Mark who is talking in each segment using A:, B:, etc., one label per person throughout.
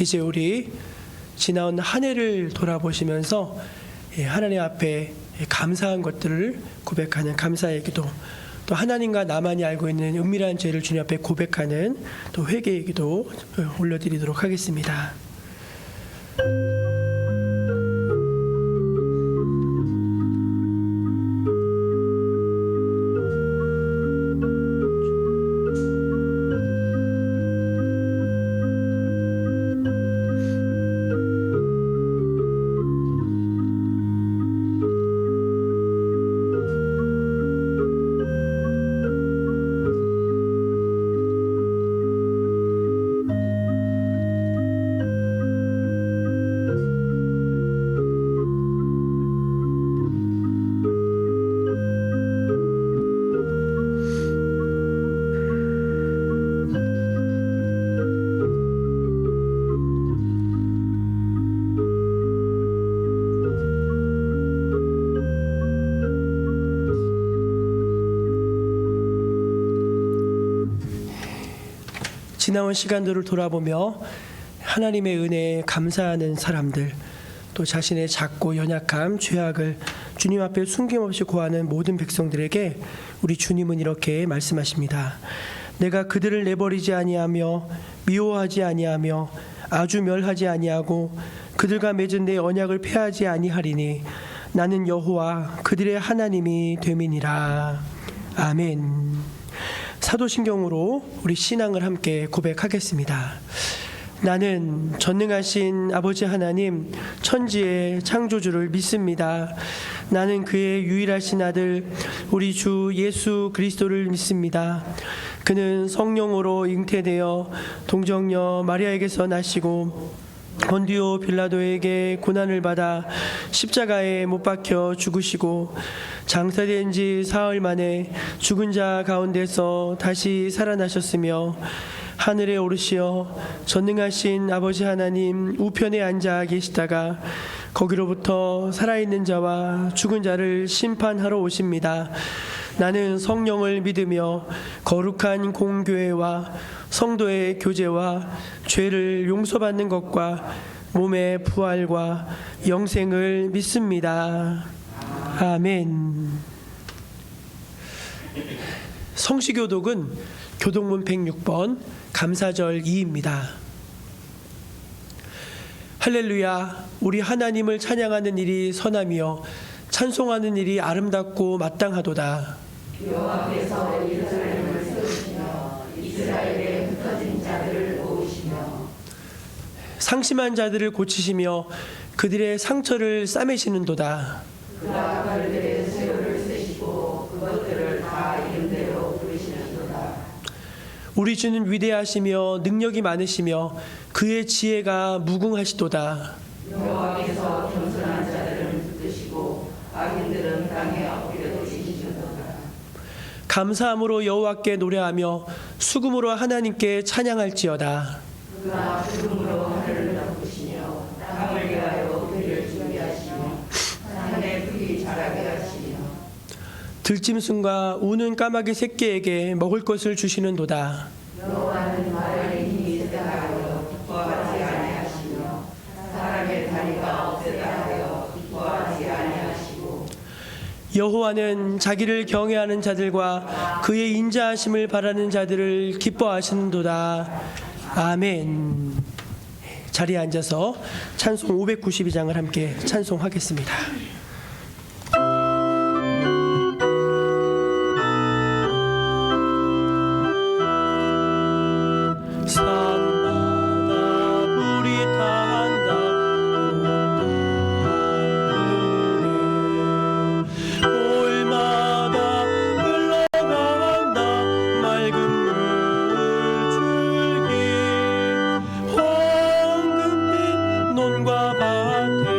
A: 이제 우리 지나온 한 해를 돌아보시면서 하나님 앞에 감사한 것들을 고백하는 감사의 기도, 또 하나님과 나만이 알고 있는 은밀한 죄를 주님 앞에 고백하는 또 회개의 기도 올려드리도록 하겠습니다. 지나온 시간들을 돌아보며 하나님의 은혜에 감사하는 사람들, 또 자신의 작고 연약함, 죄악을 주님 앞에 숨김없이 고하는 모든 백성들에게 우리 주님은 이렇게 말씀하십니다. 내가 그들을 내버리지 아니하며 미워하지 아니하며 아주 멸하지 아니하고 그들과 맺은 내 언약을 폐하지 아니하리니 나는 여호와 그들의 하나님이 됨이니라. 아멘. 사도신경으로 우리 신앙을 함께 고백하겠습니다. 나는 전능하신 아버지 하나님 천지의 창조주를 믿습니다. 나는 그의 유일하신 아들 우리 주 예수 그리스도를 믿습니다. 그는 성령으로 잉태되어 동정녀 마리아에게서 나시고 본디오 빌라도에게 고난을 받아 십자가에 못 박혀 죽으시고 장사된 지 사흘 만에 죽은 자 가운데서 다시 살아나셨으며 하늘에 오르시어 전능하신 아버지 하나님 우편에 앉아 계시다가 거기로부터 살아있는 자와 죽은 자를 심판하러 오십니다. 나는 성령을 믿으며 거룩한 공교회와 성도의 교제와 죄를 용서받는 것과 몸의 부활과 영생을 믿습니다. 아멘. 성시교독은 교독문 106번 감사절 2입니다. 할렐루야, 우리 하나님을 찬양하는 일이 선하며 찬송하는 일이 아름답고 마땅하도다.
B: 여호와께서 예루살렘을 세우시며 이스라엘의 흩어진 자들을 모으시며
A: 상심한 자들을 고치시며 그들의 상처를 싸매시는도다.
B: 그가 그들의 세월을 쓰시고 그것들을 다 이름대로 부르시는도다.
A: 우리 주는 위대하시며 능력이 많으시며 그의 지혜가 무궁하시도다.
B: 여호와께서 겸손한 자들은 붙드시고 악인들은 땅에 엎드려 지시는도다.
A: 감사함으로 여호와께 노래하며 수금으로 하나님께 찬양할지어다.
B: 그가 구름으로 하늘을 덮으시며 땅을 위하여 그를 준비하시며 산에 풀이 자라게 하시며
A: 들짐승과 우는 까마귀 새끼에게 먹을 것을 주시는도다.
B: 여호와는 말을 힘이 세다 하여 기뻐하지 아니하시며 사람의 다리가 없애다 하여 기뻐하지 아니하시고
A: 여호와는 자기를 경외하는 자들과 그의 인자하심을 바라는 자들을 기뻐하시는도다. 아멘. 자리에 앉아서 찬송 592장을 함께 찬송하겠습니다.
C: 논과 밭에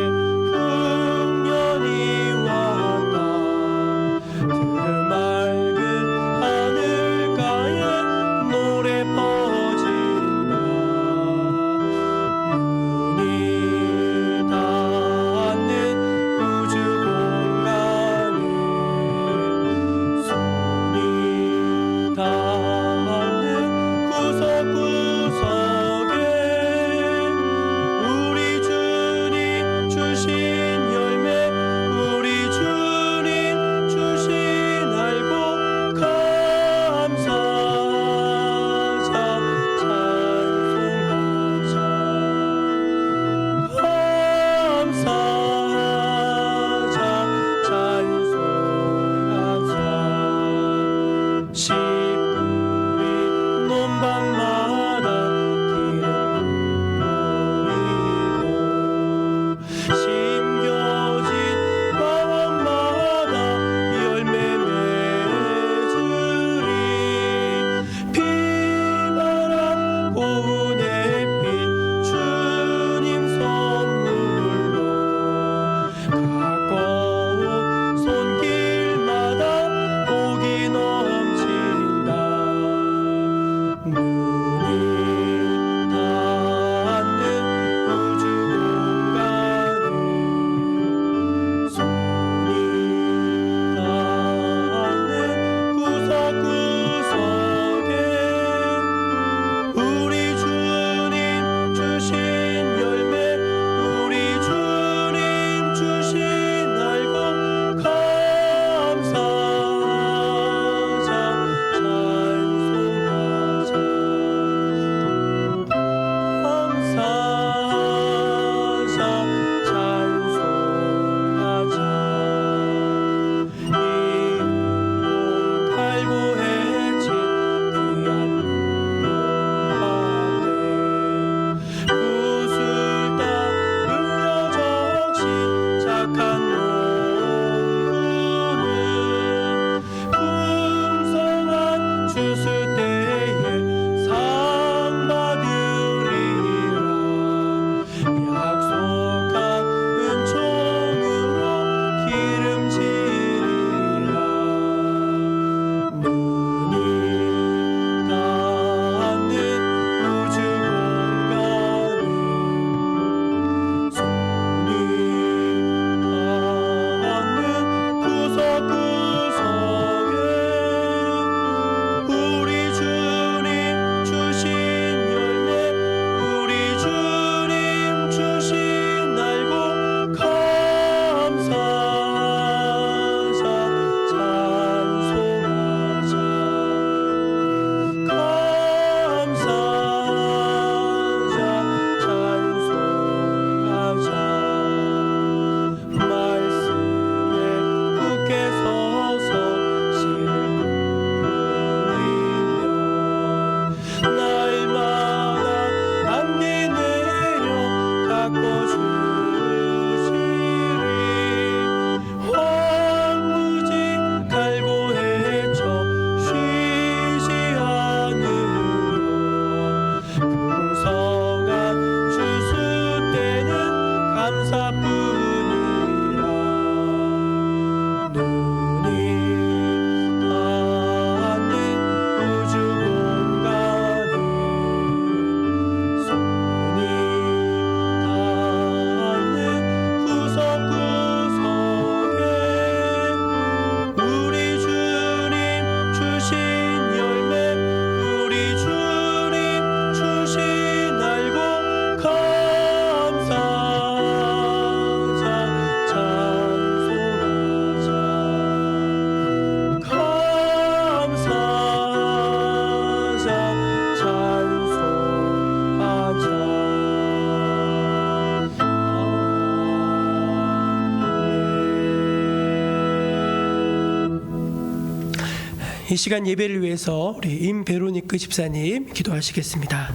A: 이 시간 예배를 위해서 우리 임베로니크 집사님 기도하시겠습니다.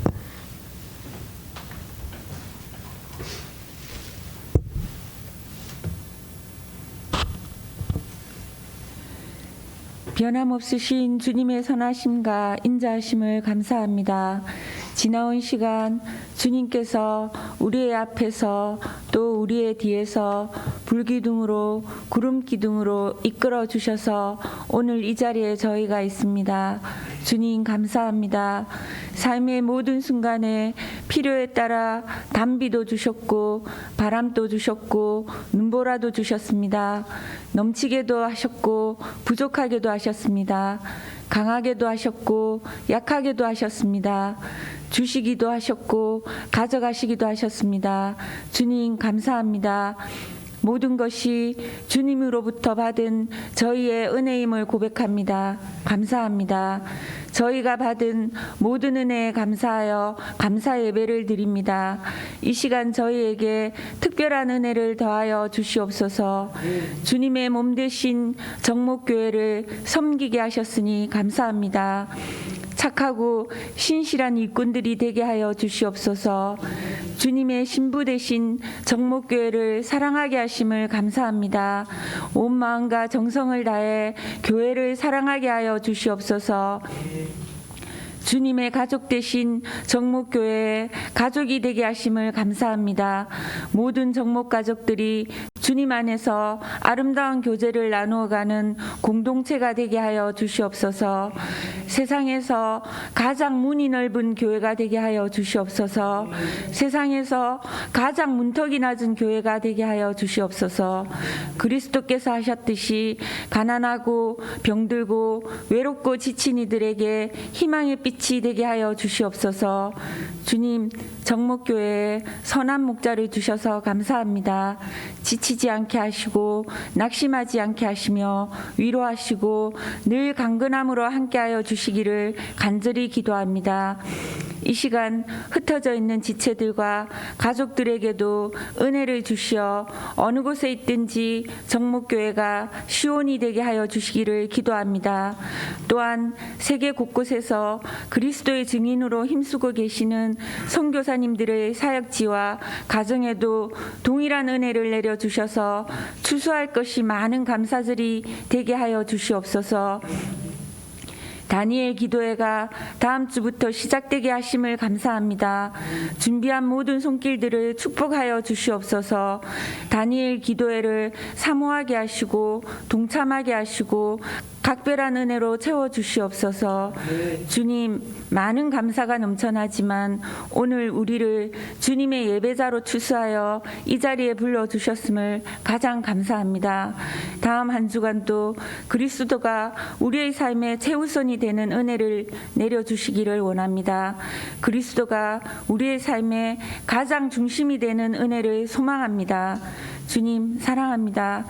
C: 변함없으신 주님의 선하심과 인자하심을 감사합니다. 지나온 시간 주님께서 우리의 앞에서 또 우리의 뒤에서 불기둥으로 구름 기둥으로 이끌어 주셔서 오늘 이 자리에 저희가 있습니다. 주님 감사합니다. 삶의 모든 순간에 필요에 따라 단비도 주셨고 바람도 주셨고 눈보라도 주셨습니다. 넘치게도 하셨고 부족하게도 하셨습니다. 강하게도 하셨고 약하게도 하셨습니다. 주시기도 하셨고 가져가시기도 하셨습니다. 주님 감사합니다. 모든 것이 주님으로부터 받은 저희의 은혜임을 고백합니다. 감사합니다. 저희가 받은 모든 은혜에 감사하여 감사 예배를 드립니다. 이 시간 저희에게 특별한 은혜를 더하여 주시옵소서. 주님의 몸 되신 정목교회를 섬기게 하셨으니 감사합니다. 착하고 신실한 일꾼들이 되게 하여 주시옵소서. 주님의 신부 되신 정목교회를 사랑하게 하심을 감사합니다. 온 마음과 정성을 다해 교회를 사랑하게 하여 주시옵소서. 주님의 가족 되신 정목교회의 가족이 되게 하심을 감사합니다. 모든 정목가족들이 주님 안에서 아름다운 교제를 나누어가는 공동체가 되게 하여 주시옵소서. 세상에서 가장 문이 넓은 교회가 되게 하여 주시옵소서. 세상에서 가장 문턱이 낮은 교회가 되게 하여 주시옵소서. 그리스도께서 하셨듯이 가난하고 병들고 외롭고 지친 이들에게 희망의 빛이 되게 하여 주시옵소서. 주님, 정목교회에 선한 목자를 주셔서 감사합니다. 지치지 않게 하시고 낙심하지 않게 하시며 위로하시고 늘 강건함으로 함께하여 주시기를 간절히 기도합니다. 이 시간 흩어져 있는 지체들과 가족들에게도 은혜를 주시어 어느 곳에 있든지 정목교회가 시온이 되게 하여 주시기를 기도합니다. 또한 세계 곳곳에서 그리스도의 증인으로 힘쓰고 계시는 선교사님들의 사역지와 가정에도 동일한 은혜를 내려주셔서 추수할 것이 많은 감사들이 되게 하여 주시옵소서. 다니엘 기도회가 다음 주부터 시작되게 하심을 감사합니다. 준비한 모든 손길들을 축복하여 주시옵소서. 다니엘 기도회를 사모하게 하시고 동참하게 하시고 각별한 은혜로 채워주시옵소서. 주님, 많은 감사가 넘쳐나지만 오늘 우리를 주님의 예배자로 추수하여 이 자리에 불러주셨음을 가장 감사합니다. 다음 한 주간도 그리스도가 우리의 삶의 최우선이 되는 은혜를 내려주시기를 원합니다. 그리스도가 우리의 삶의 가장 중심이 되는 은혜를 소망합니다. 주님, 사랑합니다.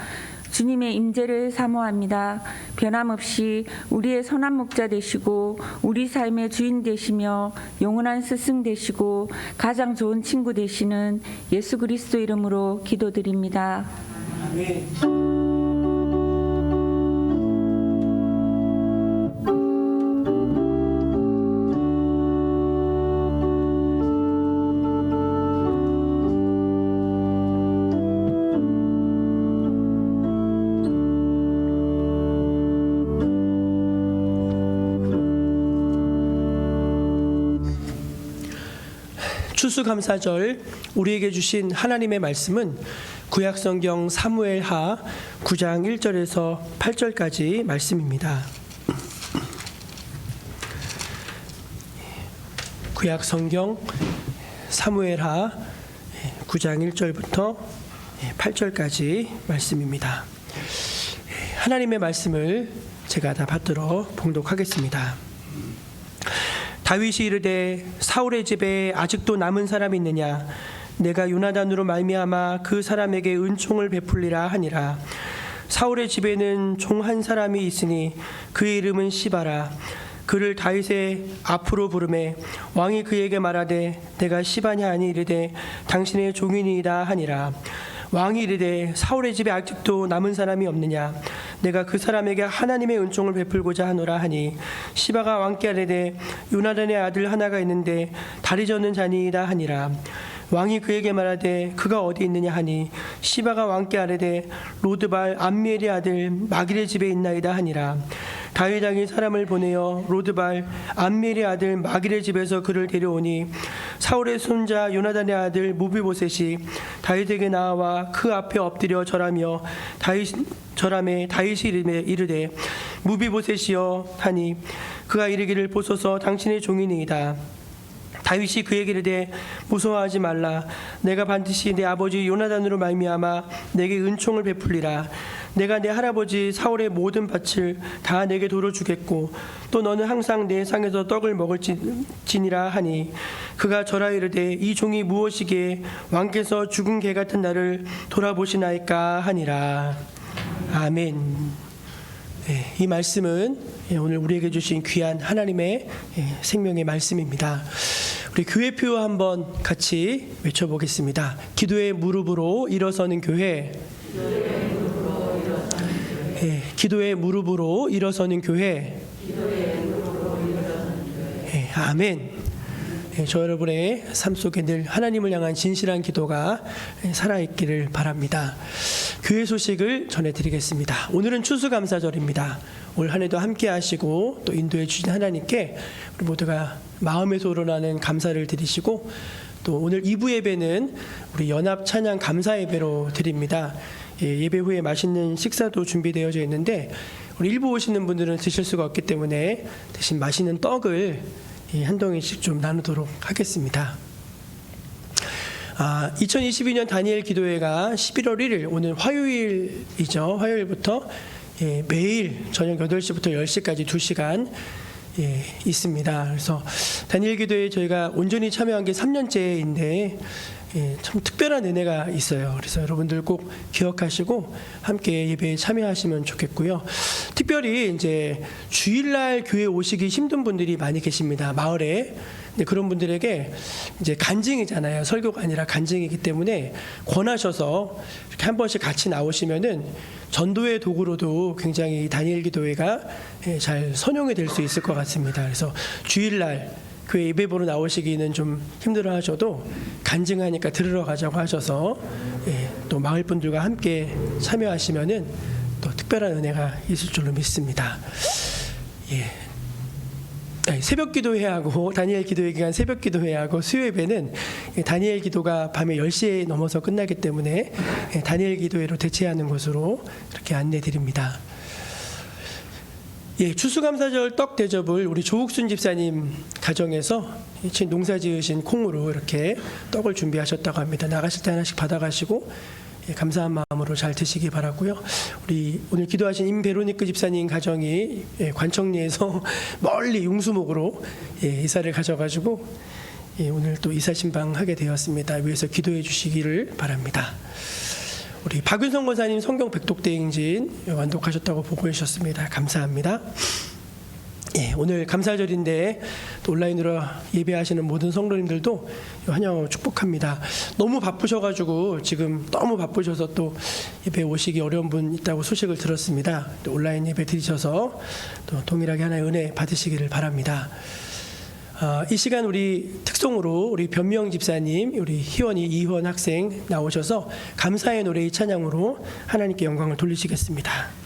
C: 주님의 임재를 사모합니다. 변함없이 우리의 선한 목자 되시고 우리 삶의 주인 되시며 영원한 스승 되시고 가장 좋은 친구 되시는 예수 그리스도 이름으로 기도드립니다.
A: 아멘. 추수감사절 우리에게 주신 하나님의 말씀은 구약성경 사무엘하 9장 1절에서 8절까지 말씀입니다. 구약성경 사무엘하 9장 1절부터 8절까지 말씀입니다. 하나님의 말씀을 제가 다 받들어 봉독하겠습니다. 다윗이 이르되 사울의 집에 아직도 남은 사람이 있느냐? 내가 요나단으로 말미암아 그 사람에게 은총을 베풀리라 하니라. 사울의 집에는 종 한 사람이 있으니 그의 이름은 시바라. 그를 다윗의 앞으로 부르매 왕이 그에게 말하되 내가 시바냐 하니 이르되 당신의 종이니이다 하니라. 왕이 이르되 사울의 집에 아직도 남은 사람이 없느냐? 내가 그 사람에게 하나님의 은총을 베풀고자 하노라 하니 시바가 왕께 아뢰되 요나단의 아들 하나가 있는데 다리 젓는 자니이다 하니라. 왕이 그에게 말하되 그가 어디 있느냐 하니 시바가 왕께 아뢰되 로드발 암미엘의 아들 마길의 집에 있나이다 하니라. 다윗 왕이 사람을 보내어 로드발 암미엘의 아들 마길의 집에서 그를 데려오니 사울의 손자 요나단의 아들 무비보셋이 다윗에게 나와 그 앞에 엎드려 절하며 다윗이 이르되 무비보셋이여 하니 그가 이르기를 보소서 당신의 종이니이다. 다윗이 그에게 이르되 무서워하지 말라. 내가 반드시 내 아버지 요나단으로 말미암아 내게 은총을 베풀리라. 내가 내 할아버지 사울의 모든 밭을 다 내게 도로 주겠고 또 너는 항상 내 상에서 떡을 먹을지니라 하니 그가 절하 이르되 이 종이 무엇이기에 왕께서 죽은 개 같은 나를 돌아보시나이까 하니라. 아멘. 이 말씀은 오늘 우리에게 주신 귀한 하나님의 생명의 말씀입니다. 우리 교회표 한번 같이 외쳐보겠습니다. 기도의 무릎으로 일어서는 교회. 기도의 무릎으로 일어서는 교회. 아멘. 저 여러분의 삶 속에 늘 하나님을 향한 진실한 기도가 살아있기를 바랍니다. 교회 소식을 전해드리겠습니다. 오늘은 추수감사절입니다. 올 한 해도 함께 하시고 또 인도해 주신 하나님께 우리 모두가 마음에서 우러나는 감사를 드리시고 또 오늘 2부 예배는 우리 연합 찬양 감사 예배로 드립니다. 예배 후에 맛있는 식사도 준비되어져 있는데 우리 일부 오시는 분들은 드실 수가 없기 때문에 대신 맛있는 떡을 한 덩이씩 좀 나누도록 하겠습니다. 2022년 다니엘 기도회가 11월 1일 오늘 화요일이죠. 화요일부터 매일 저녁 8시부터 10시까지 2시간 있습니다. 그래서 다니엘 기도회에 저희가 온전히 참여한 게 3년째인데 참 특별한 은혜가 있어요. 그래서 여러분들 꼭 기억하시고 함께 예배에 참여하시면 좋겠고요. 특별히 이제 주일날 교회 오시기 힘든 분들이 많이 계십니다. 마을에. 근데 그런 분들에게 이제 간증이잖아요. 설교가 아니라 간증이기 때문에 권하셔서 이렇게 한 번씩 같이 나오시면은 전도의 도구로도 굉장히 다니엘 기도회가 잘 선용이 될 수 있을 것 같습니다. 그래서 주일날 교회 예배 보러 나오시기는 좀 힘들어 하셔도 간증하니까 들으러 가자고 하셔서 또 마을 분들과 함께 참여하시면은 또 특별한 은혜가 있을 줄로 믿습니다. 새벽 기도회하고 다니엘 기도회 기간 새벽 기도회하고 수요 예배는 다니엘 기도가 밤에 10시에 넘어서 끝나기 때문에 다니엘 기도회로 대체하는 것으로 이렇게 안내 드립니다. 추수감사절 떡 대접을 우리 조욱순 집사님 가정에서 농사 지으신 콩으로 이렇게 떡을 준비하셨다고 합니다. 나가실 때 하나씩 받아가시고 감사한 마음으로 잘 드시기 바라고요. 우리 오늘 기도하신 임베로니크 집사님 가정이 관청리에서 멀리 용수목으로 이사를 가져가지고 오늘 또 이사 신방하게 되었습니다. 위에서 기도해 주시기를 바랍니다. 우리 박윤성 권사님 성경 백독대행진 완독하셨다고 보고해 주셨습니다. 감사합니다. 오늘 감사절인데 또 온라인으로 예배하시는 모든 성도님들도 환영하고 축복합니다. 너무 바쁘셔가지고 지금 너무 바쁘셔서 또 예배 오시기 어려운 분 있다고 소식을 들었습니다. 또 온라인 예배 드리셔서 또 동일하게 하나의 은혜 받으시기를 바랍니다. 이 시간 우리 특송으로 우리 변명 집사님, 우리 희원이 이희원 학생 나오셔서 감사의 노래 이 찬양으로 하나님께 영광을 돌리시겠습니다.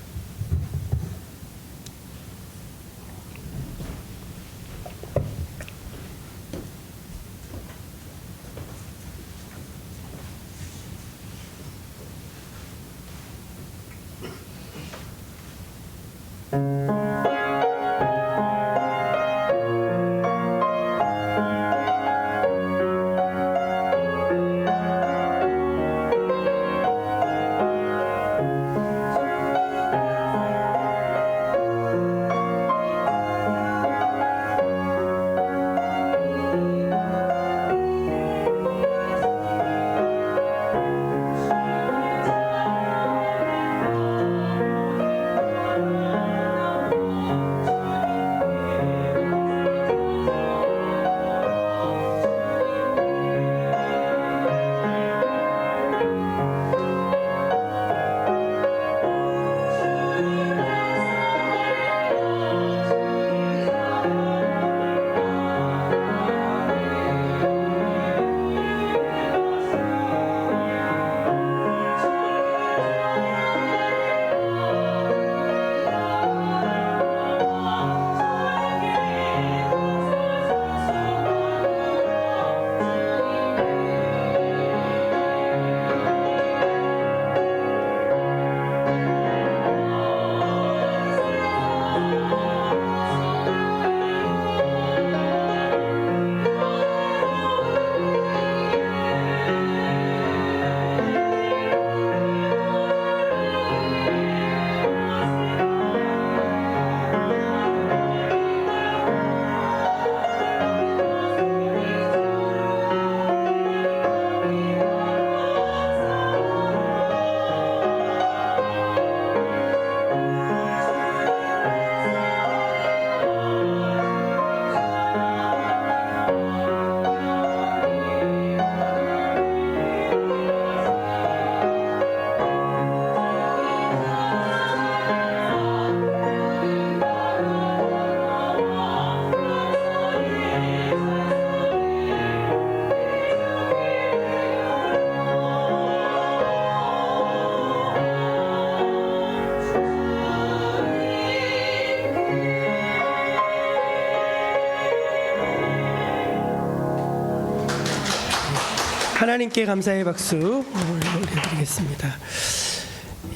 A: 하나님께 감사의 박수 올려드리겠습니다.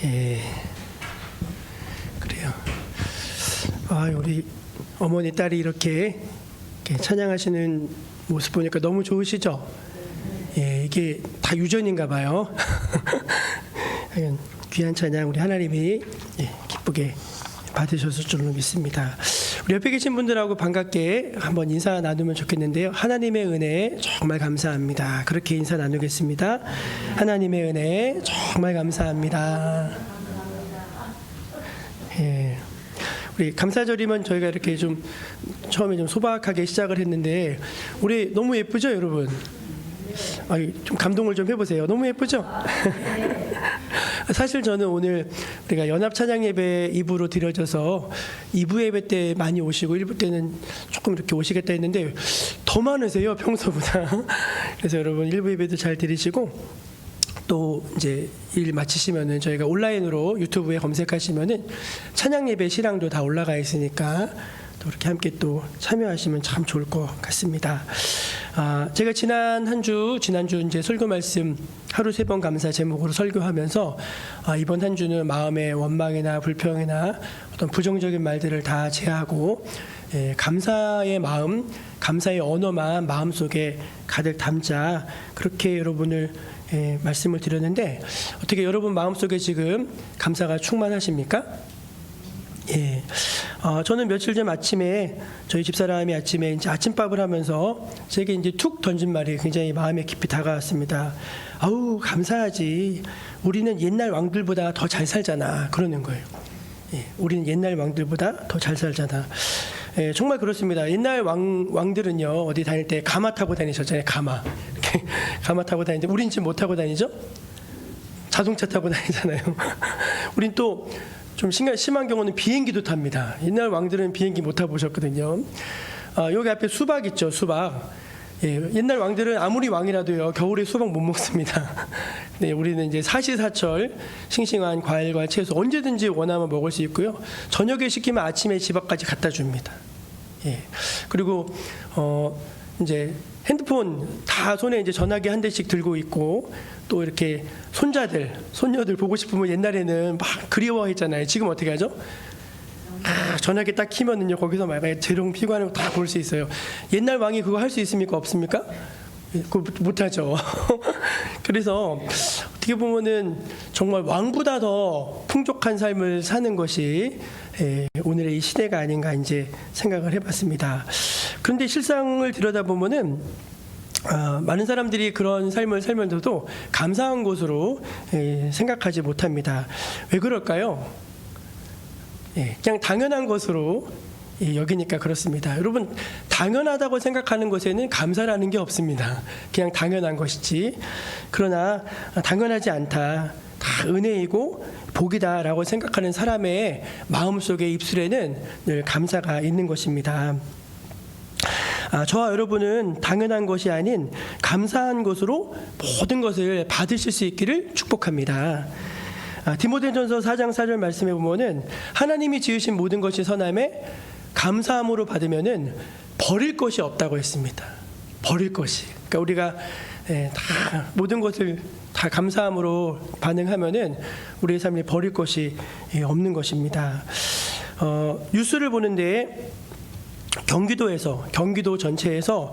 A: 예, 그래요. 우리 어머니 딸이 이렇게 찬양하시는 모습 보니까 너무 좋으시죠? 예, 이게 다 유전인가 봐요. 귀한 찬양 우리 하나님이 기쁘게 받으셨을 줄로 믿습니다. 우리 옆에 계신 분들하고 반갑게 한번 인사 나누면 좋겠는데요. 하나님의 은혜 정말 감사합니다. 그렇게 인사 나누겠습니다. 하나님의 은혜 정말 감사합니다. 예. 우리 감사절이면 저희가 이렇게 좀 처음에 좀 소박하게 시작을 했는데 우리 너무 예쁘죠, 여러분? 좀 감동을 좀 해보세요. 너무 예쁘죠? 사실 저는 오늘 우리가 연합 찬양 예배 2부로 드려져서 2부 예배 때 많이 오시고 1부 때는 조금 이렇게 오시겠다 했는데 더 많으세요, 평소보다. 그래서 여러분 1부 예배도 잘 드리시고 또 이제 일 마치시면은 저희가 온라인으로 유튜브에 검색하시면은 찬양 예배 실황도 다 올라가 있으니까 또 이렇게 함께 또 참여하시면 참 좋을 것 같습니다. 제가 지난주 이제 설교 말씀 하루 3번 감사 제목으로 설교하면서 이번 한 주는 마음의 원망이나 불평이나 어떤 부정적인 말들을 다 제하고 감사의 마음, 감사의 언어만 마음속에 가득 담자 그렇게 여러분을 말씀을 드렸는데 어떻게 여러분 마음속에 지금 감사가 충만하십니까? 예, 저는 며칠 전 아침에 저희 집사람이 아침에 이제 아침밥을 하면서 제게 이제 툭 던진 말이 굉장히 마음에 깊이 다가왔습니다. 아우 감사하지. 우리는 옛날 왕들보다 더 잘 살잖아. 그러는 거예요. 예, 우리는 옛날 왕들보다 더 잘 살잖아. 예, 정말 그렇습니다. 옛날 왕들은요 어디 다닐 때 가마 타고 다니셨잖아요. 가마 이렇게 가마 타고 다니는데 우린 지금 뭐 타고 다니죠? 자동차 타고 다니잖아요. 우린 또 좀 심한 경우는 비행기도 탑니다. 옛날 왕들은 비행기 못 타보셨거든요. 여기 앞에 수박 있죠, 수박. 예, 옛날 왕들은 아무리 왕이라도요 겨울에 수박 못 먹습니다. 네, 우리는 이제 사시사철 싱싱한 과일과 채소 언제든지 원하면 먹을 수 있고요. 저녁에 시키면 아침에 집 앞까지 갖다 줍니다. 예, 그리고 이제 핸드폰 다 손에 이제 전화기 한 대씩 들고 있고 또 이렇게 손녀들 보고 싶으면 옛날에는 막 그리워했잖아요. 지금 어떻게 하죠? 전화기 딱 키면은요 거기서 막 재롱 피고하는 거 다 볼 수 있어요. 옛날 왕이 그거 할 수 있습니까? 없습니까? 그거 못하죠. 그래서 어떻게 보면은 정말 왕보다 더 풍족한 삶을 사는 것이 오늘의 이 시대가 아닌가 이제 생각을 해봤습니다. 그런데 실상을 들여다보면은 많은 사람들이 그런 삶을 살면서도 감사한 것으로 생각하지 못합니다. 왜 그럴까요? 그냥 당연한 것으로 여기니까 그렇습니다. 여러분 당연하다고 생각하는 것에는 감사라는 게 없습니다. 그냥 당연한 것이지. 그러나 당연하지 않다. 다 은혜이고 복이다라고 생각하는 사람의 마음속에 입술에는 늘 감사가 있는 것입니다. 저와 여러분은 당연한 것이 아닌 감사한 것으로 모든 것을 받으실 수 있기를 축복합니다. 디모데전서 4장 4절 말씀해 보면은 하나님이 지으신 모든 것이 선함에 감사함으로 받으면은 버릴 것이 없다고 했습니다. 버릴 것이. 그러니까 우리가 다 모든 것을 다 감사함으로 반응하면은 우리의 삶에 버릴 것이 없는 것입니다. 뉴스를 보는데 경기도 전체에서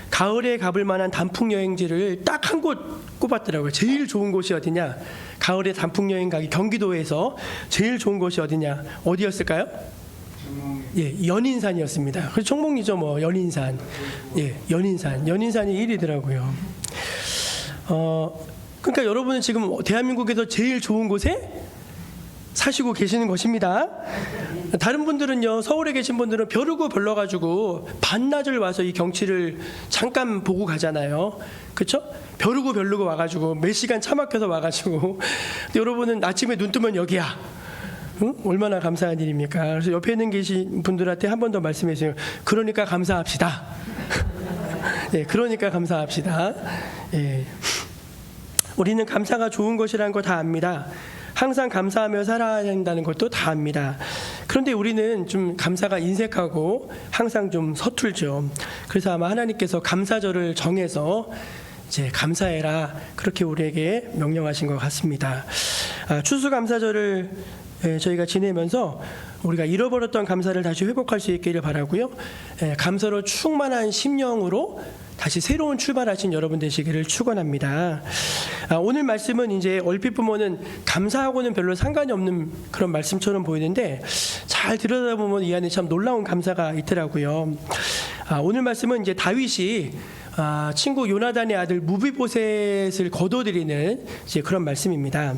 A: 가을에 가볼 만한 단풍 여행지를 딱 한 곳 꼽았더라고요. 제일 좋은 곳이 어디냐? 가을에 단풍 여행 가기 경기도에서 제일 좋은 곳이 어디냐? 어디였을까요? 예, 연인산이었습니다. 그래서 청몽리죠, 뭐 연인산. 예, 연인산이 1위더라고요. 그러니까 여러분은 지금 대한민국에서 제일 좋은 곳에 사시고 계시는 것입니다. 다른 분들은요, 서울에 계신 분들은 벼르고 별러가지고 반나절 와서 이 경치를 잠깐 보고 가잖아요. 그렇죠? 벼르고 와가지고 몇 시간 차 막혀서 와가지고 근데 여러분은 아침에 눈 뜨면 여기야. 응? 얼마나 감사한 일입니까? 그래서 옆에 있는 계신 분들한테 한 번 더 말씀해 주세요. 그러니까 감사합시다. 예, 그러니까 감사합시다. 예. 우리는 감사가 좋은 것이라는 거 다 압니다. 항상 감사하며 살아야 한다는 것도 다 압니다. 그런데 우리는 좀 감사가 인색하고 항상 좀 서툴죠. 그래서 아마 하나님께서 감사절을 정해서 이제 감사해라, 그렇게 우리에게 명령하신 것 같습니다. 추수감사절을 저희가 지내면서 우리가 잃어버렸던 감사를 다시 회복할 수 있기를 바라고요. 감사로 충만한 심령으로 다시 새로운 출발하신 여러분 되시기를 축원합니다. 오늘 말씀은 이제 얼핏 보면은 감사하고는 별로 상관이 없는 그런 말씀처럼 보이는데 잘 들여다보면 이 안에 참 놀라운 감사가 있더라고요. 오늘 말씀은 이제 다윗이 친구 요나단의 아들 무비보셋을 거둬들이는 이제 그런 말씀입니다.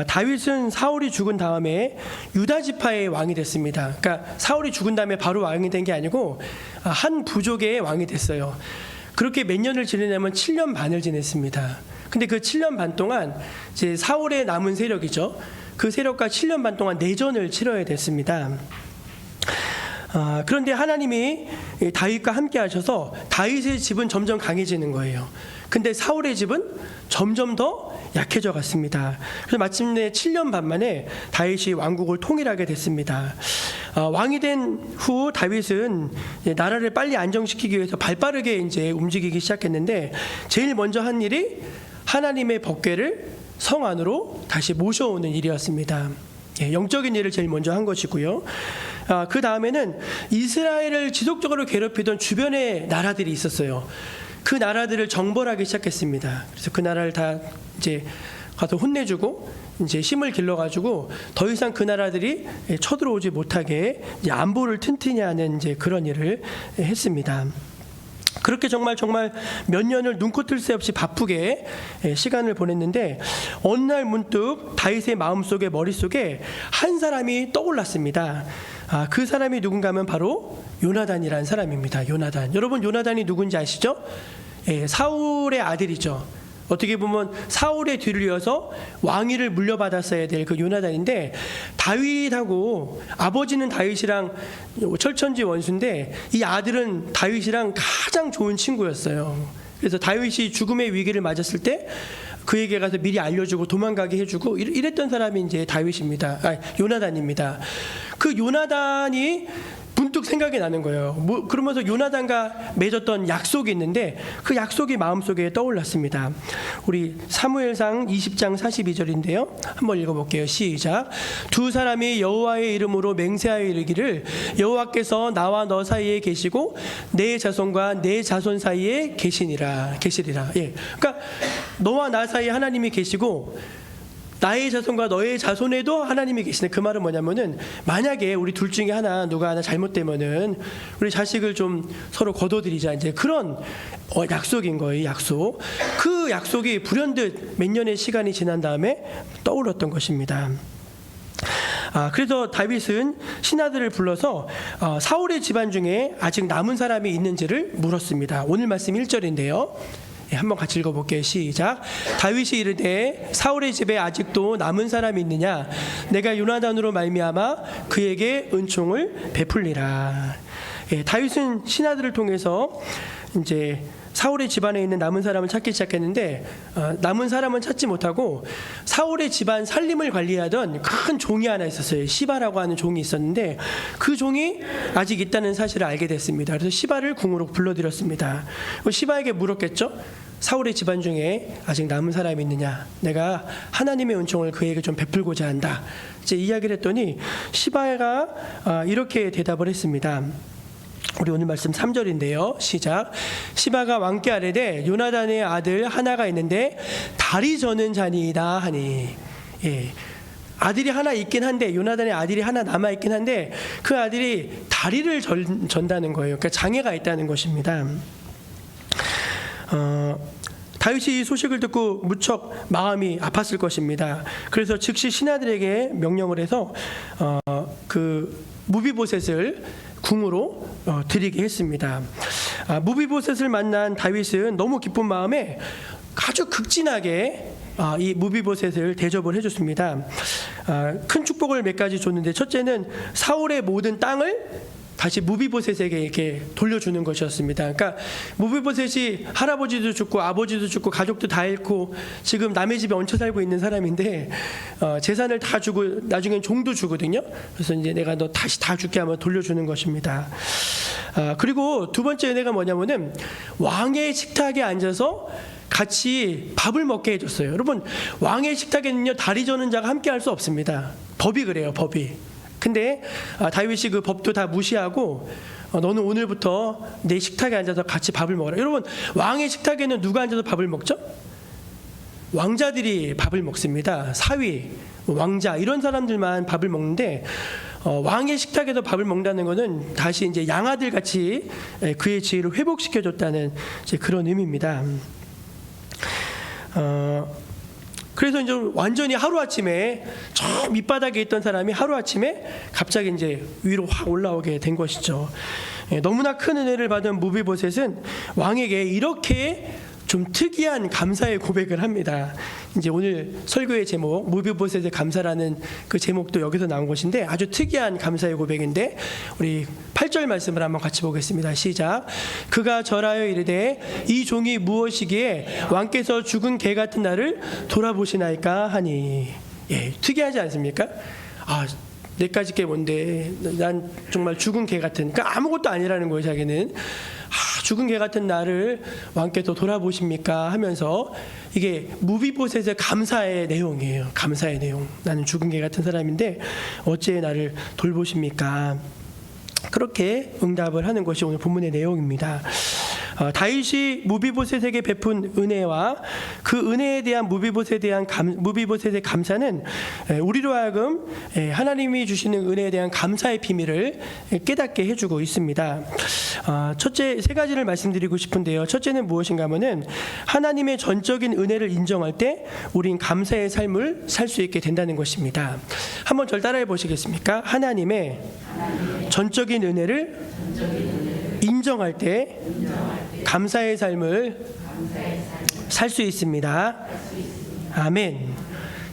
A: 다윗은 사울이 죽은 다음에 유다 지파의 왕이 됐습니다. 그러니까 사울이 죽은 다음에 바로 왕이 된 게 아니고 한 부족의 왕이 됐어요. 그렇게 몇 년을 지내냐면 7년 반을 지냈습니다. 근데 그 7년 반 동안 이제 사울의 남은 세력이죠. 그 세력과 7년 반 동안 내전을 치러야 됐습니다. 그런데 하나님이 다윗과 함께 하셔서 다윗의 집은 점점 강해지는 거예요. 근데 사울의 집은 점점 더 약해져 갔습니다. 그래서 마침내 7년 반 만에 다윗이 왕국을 통일하게 됐습니다. 왕이 된 후 다윗은 나라를 빨리 안정시키기 위해서 발빠르게 이제 움직이기 시작했는데 제일 먼저 한 일이 하나님의 법궤를 성 안으로 다시 모셔오는 일이었습니다. 영적인 일을 제일 먼저 한 것이고요. 그 다음에는 이스라엘을 지속적으로 괴롭히던 주변의 나라들이 있었어요. 그 나라들을 정벌하기 시작했습니다. 그래서 그 나라를 다 이제 가서 혼내주고 이제 힘을 길러가지고 더 이상 그 나라들이 쳐들어오지 못하게 이제 안보를 튼튼히 하는 이제 그런 일을 했습니다. 그렇게 정말 몇 년을 눈코 뜰 새 없이 바쁘게 시간을 보냈는데 어느 날 문득 다윗의 마음속에 머릿속에 한 사람이 떠올랐습니다. 그 사람이 누군가 하면 바로 요나단이라는 사람입니다. 요나단. 여러분 요나단이 누군지 아시죠? 사울의 아들이죠. 어떻게 보면 사울의 뒤를 이어서 왕위를 물려받았어야 될 그 요나단인데 다윗하고 아버지는 다윗이랑 철천지 원수인데 이 아들은 다윗이랑 가장 좋은 친구였어요. 그래서 다윗이 죽음의 위기를 맞았을 때 그에게 가서 미리 알려주고 도망가게 해주고 이랬던 사람이 이제 다윗입니다. 요나단입니다. 그 요나단이 문득 생각이 나는 거예요. 그러면서 요나단과 맺었던 약속이 있는데 그 약속이 마음속에 떠올랐습니다. 우리 사무엘상 20장 42절인데요. 한번 읽어볼게요. 시작. 두 사람이 여호와의 이름으로 맹세하여 이르기를 여호와께서 나와 너 사이에 계시고 내 자손과 내 자손 사이에 계시리라. 그러니까 너와 나 사이에 하나님이 계시고 나의 자손과 너의 자손에도 하나님이 계시네. 그 말은 뭐냐면은 만약에 우리 둘 중에 누가 하나 잘못되면은 우리 자식을 좀 서로 거둬들이자, 이제 그런 약속인 거예요. 약속. 그 약속이 불현듯 몇 년의 시간이 지난 다음에 떠올랐던 것입니다. 그래서 다윗은 신하들을 불러서 사울의 집안 중에 아직 남은 사람이 있는지를 물었습니다. 오늘 말씀 1절인데요. 한번 같이 읽어볼게요. 시작. 다윗이 이르되 사울의 집에 아직도 남은 사람이 있느냐? 내가 요나단으로 말미암아 그에게 은총을 베풀리라. 다윗은 신하들을 통해서 이제 사울의 집안에 있는 남은 사람을 찾기 시작했는데 남은 사람은 찾지 못하고 사울의 집안 살림을 관리하던 큰 종이 하나 있었어요. 시바라고 하는 종이 있었는데 그 종이 아직 있다는 사실을 알게 됐습니다. 그래서 시바를 궁으로 불러들였습니다. 시바에게 물었겠죠. 사울의 집안 중에 아직 남은 사람이 있느냐? 내가 하나님의 은총을 그에게 좀 베풀고자 한다. 이제 이야기를 했더니 시바가 이렇게 대답을 했습니다. 우리 오늘 말씀 3절인데요. 시작. 시바가 왕께 아뢰되 요나단의 아들 하나가 있는데 다리 저는 자니이다 하니. 아들이 하나 있긴 한데 요나단의 아들이 하나 남아 있긴 한데 그 아들이 다리를 전다는 거예요. 그러니까 장애가 있다는 것입니다. 다윗이 이 소식을 듣고 무척 마음이 아팠을 것입니다. 그래서 즉시 신하들에게 명령을 해서 그 무비보셋을 궁으로 드리게 했습니다. 무비보셋을 만난 다윗은 너무 기쁜 마음에 아주 극진하게 이 무비보셋을 대접을 해줬습니다. 큰 축복을 몇 가지 줬는데 첫째는 사울의 모든 땅을 다시 무비보셋에게 이렇게 돌려주는 것이었습니다. 그러니까 무비보셋이 할아버지도 죽고 아버지도 죽고 가족도 다 잃고 지금 남의 집에 얹혀 살고 있는 사람인데 재산을 다 주고 나중엔 종도 주거든요. 그래서 이제 내가 너 다시 다 줄게 하면 돌려주는 것입니다. 그리고 두 번째 은혜가 뭐냐면은 왕의 식탁에 앉아서 같이 밥을 먹게 해줬어요. 여러분, 왕의 식탁에는요 다리 저는 자가 함께 할 수 없습니다. 법이 그래요, 법이. 근데 다윗이 그 법도 다 무시하고 너는 오늘부터 내 식탁에 앉아서 같이 밥을 먹어라. 여러분, 왕의 식탁에는 누가 앉아서 밥을 먹죠? 왕자들이 밥을 먹습니다. 사위, 왕자 이런 사람들만 밥을 먹는데 왕의 식탁에서 밥을 먹는다는 것은 다시 이제 양아들 같이 그의 지위를 회복시켜줬다는 이제 그런 의미입니다. 그래서 이제 완전히 하루아침에 저 밑바닥에 있던 사람이 하루아침에 갑자기 이제 위로 확 올라오게 된 것이죠. 너무나 큰 은혜를 받은 무비보셋은 왕에게 이렇게 좀 특이한 감사의 고백을 합니다. 이제 오늘 설교의 제목 무비보셋의 감사라는 그 제목도 여기서 나온 것인데 아주 특이한 감사의 고백인데 우리 8절 말씀을 한번 같이 보겠습니다. 시작. 그가 절하여 이르되 이 종이 무엇이기에 왕께서 죽은 개 같은 나를 돌아보시나이까 하니. 예, 특이하지 않습니까? 내까지 게 뭔데 난 정말 죽은 개 같은, 그러니까 아무것도 아니라는 거예요. 자기는 죽은 개 같은 나를 왕께서 돌아보십니까 하면서 이게 무비보셋의 감사의 내용이에요. 감사의 내용. 나는 죽은 개 같은 사람인데 어찌 나를 돌보십니까? 그렇게 응답을 하는 것이 오늘 본문의 내용입니다. 다윗이 무비보셋에게 베푼 은혜와 그 은혜에 대한 무비보셋의 감사는 우리로 하여금 하나님이 주시는 은혜에 대한 감사의 비밀을 깨닫게 해주고 있습니다. 첫째, 세 가지를 말씀드리고 싶은데요. 첫째는 무엇인가 하면은 하나님의 전적인 은혜를 인정할 때 우린 감사의 삶을 살 수 있게 된다는 것입니다. 한번 절 따라해 보시겠습니까? 하나님의 전적인 은혜를 인정할 때 감사의 삶을 살 수 있습니다. 아멘.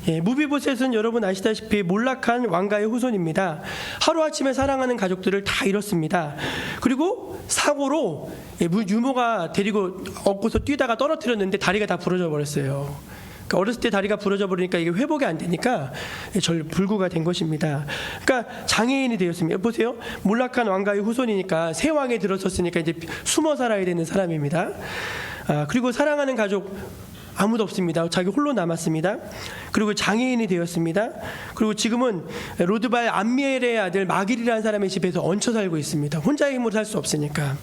A: 예, 무비보셋은 여러분 아시다시피 몰락한 왕가의 후손입니다. 하루아침에 사랑하는 가족들을 다 잃었습니다. 그리고 사고로 유모가 데리고 업고서 뛰다가 떨어뜨렸는데 다리가 다 부러져 버렸어요. 어렸을 때 다리가 부러져 버리니까 이게 회복이 안 되니까 절불구가 된 것입니다. 그러니까 장애인이 되었습니다. 보세요. 몰락한 왕가의 후손이니까 새 왕에 들어섰으니까 이제 숨어 살아야 되는 사람입니다. 그리고 사랑하는 가족 아무도 없습니다. 자기 홀로 남았습니다. 그리고 장애인이 되었습니다. 그리고 지금은 로드발 암미엘의 아들 마길이라는 사람의 집에서 얹혀 살고 있습니다. 혼자의 힘으로 살 수 없으니까.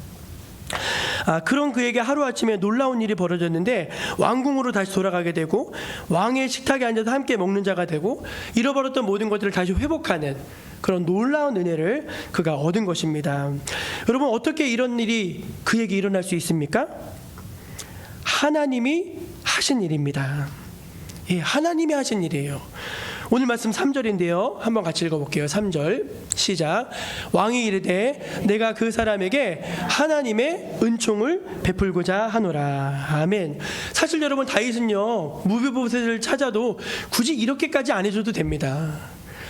A: 그런 그에게 하루아침에 놀라운 일이 벌어졌는데 왕궁으로 다시 돌아가게 되고 왕의 식탁에 앉아서 함께 먹는 자가 되고 잃어버렸던 모든 것들을 다시 회복하는 그런 놀라운 은혜를 그가 얻은 것입니다. 여러분, 어떻게 이런 일이 그에게 일어날 수 있습니까? 하나님이 하신 일입니다. 예, 하나님이 하신 일이에요. 오늘 말씀 3절인데요. 한번 같이 읽어볼게요. 3절 시작. 왕이 이르되 내가 그 사람에게 하나님의 은총을 베풀고자 하노라. 아멘. 사실 여러분, 다윗은요 무비보셋을 찾아도 굳이 이렇게까지 안 해줘도 됩니다.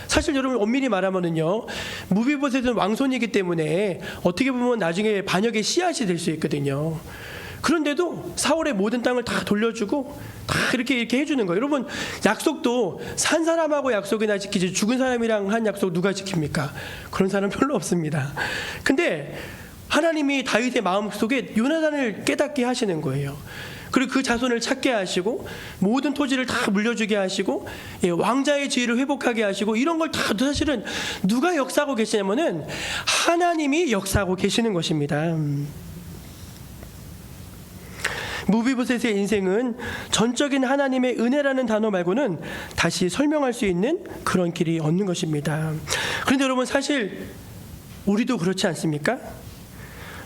A: 사실 여러분 엄밀히 말하면은요 무비보셋은 왕손이기 때문에 어떻게 보면 나중에 반역의 씨앗이 될 수 있거든요. 그런데도 사울의 모든 땅을 다 돌려주고 다 이렇게 해주는 거예요. 여러분, 약속도 산 사람하고 약속이나 지키지 죽은 사람이랑 한 약속 누가 지킵니까? 그런 사람 별로 없습니다. 근데 하나님이 다윗의 마음속에 요나단을 깨닫게 하시는 거예요. 그리고 그 자손을 찾게 하시고 모든 토지를 다 물려주게 하시고 왕자의 지위를 회복하게 하시고 이런 걸 다 사실은 누가 역사하고 계시냐면은 하나님이 역사하고 계시는 것입니다. 무비보셋의 인생은 전적인 하나님의 은혜라는 단어 말고는 다시 설명할 수 있는 그런 길이 없는 것입니다. 그런데 여러분, 사실 우리도 그렇지 않습니까?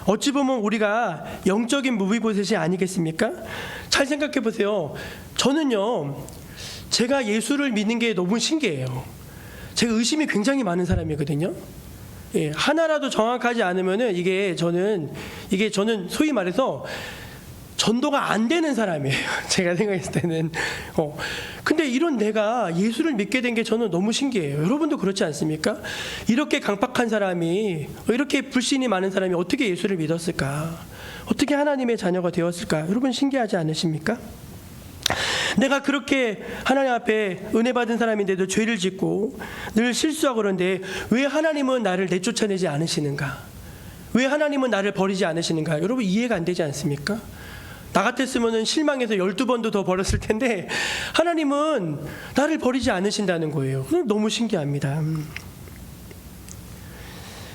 A: 어찌 보면 우리가 영적인 무비보셋이 아니겠습니까? 잘 생각해 보세요. 저는요, 제가 예수를 믿는 게 너무 신기해요. 제가 의심이 굉장히 많은 사람이거든요. 예, 하나라도 정확하지 않으면은 이게 저는 소위 말해서 전도가 안 되는 사람이에요. 제가 생각했을 때는. 근데 이런 내가 예수를 믿게 된 게 저는 너무 신기해요. 여러분도 그렇지 않습니까? 이렇게 강팍한 사람이, 이렇게 불신이 많은 사람이 어떻게 예수를 믿었을까? 어떻게 하나님의 자녀가 되었을까? 여러분 신기하지 않으십니까? 내가 그렇게 하나님 앞에 은혜 받은 사람인데도 죄를 짓고 늘 실수하고 그런데 왜 하나님은 나를 내쫓아내지 않으시는가? 왜 하나님은 나를 버리지 않으시는가? 여러분 이해가 안 되지 않습니까? 나 같았으면 실망해서 12번도 더 버렸을 텐데 하나님은 나를 버리지 않으신다는 거예요. 너무 신기합니다.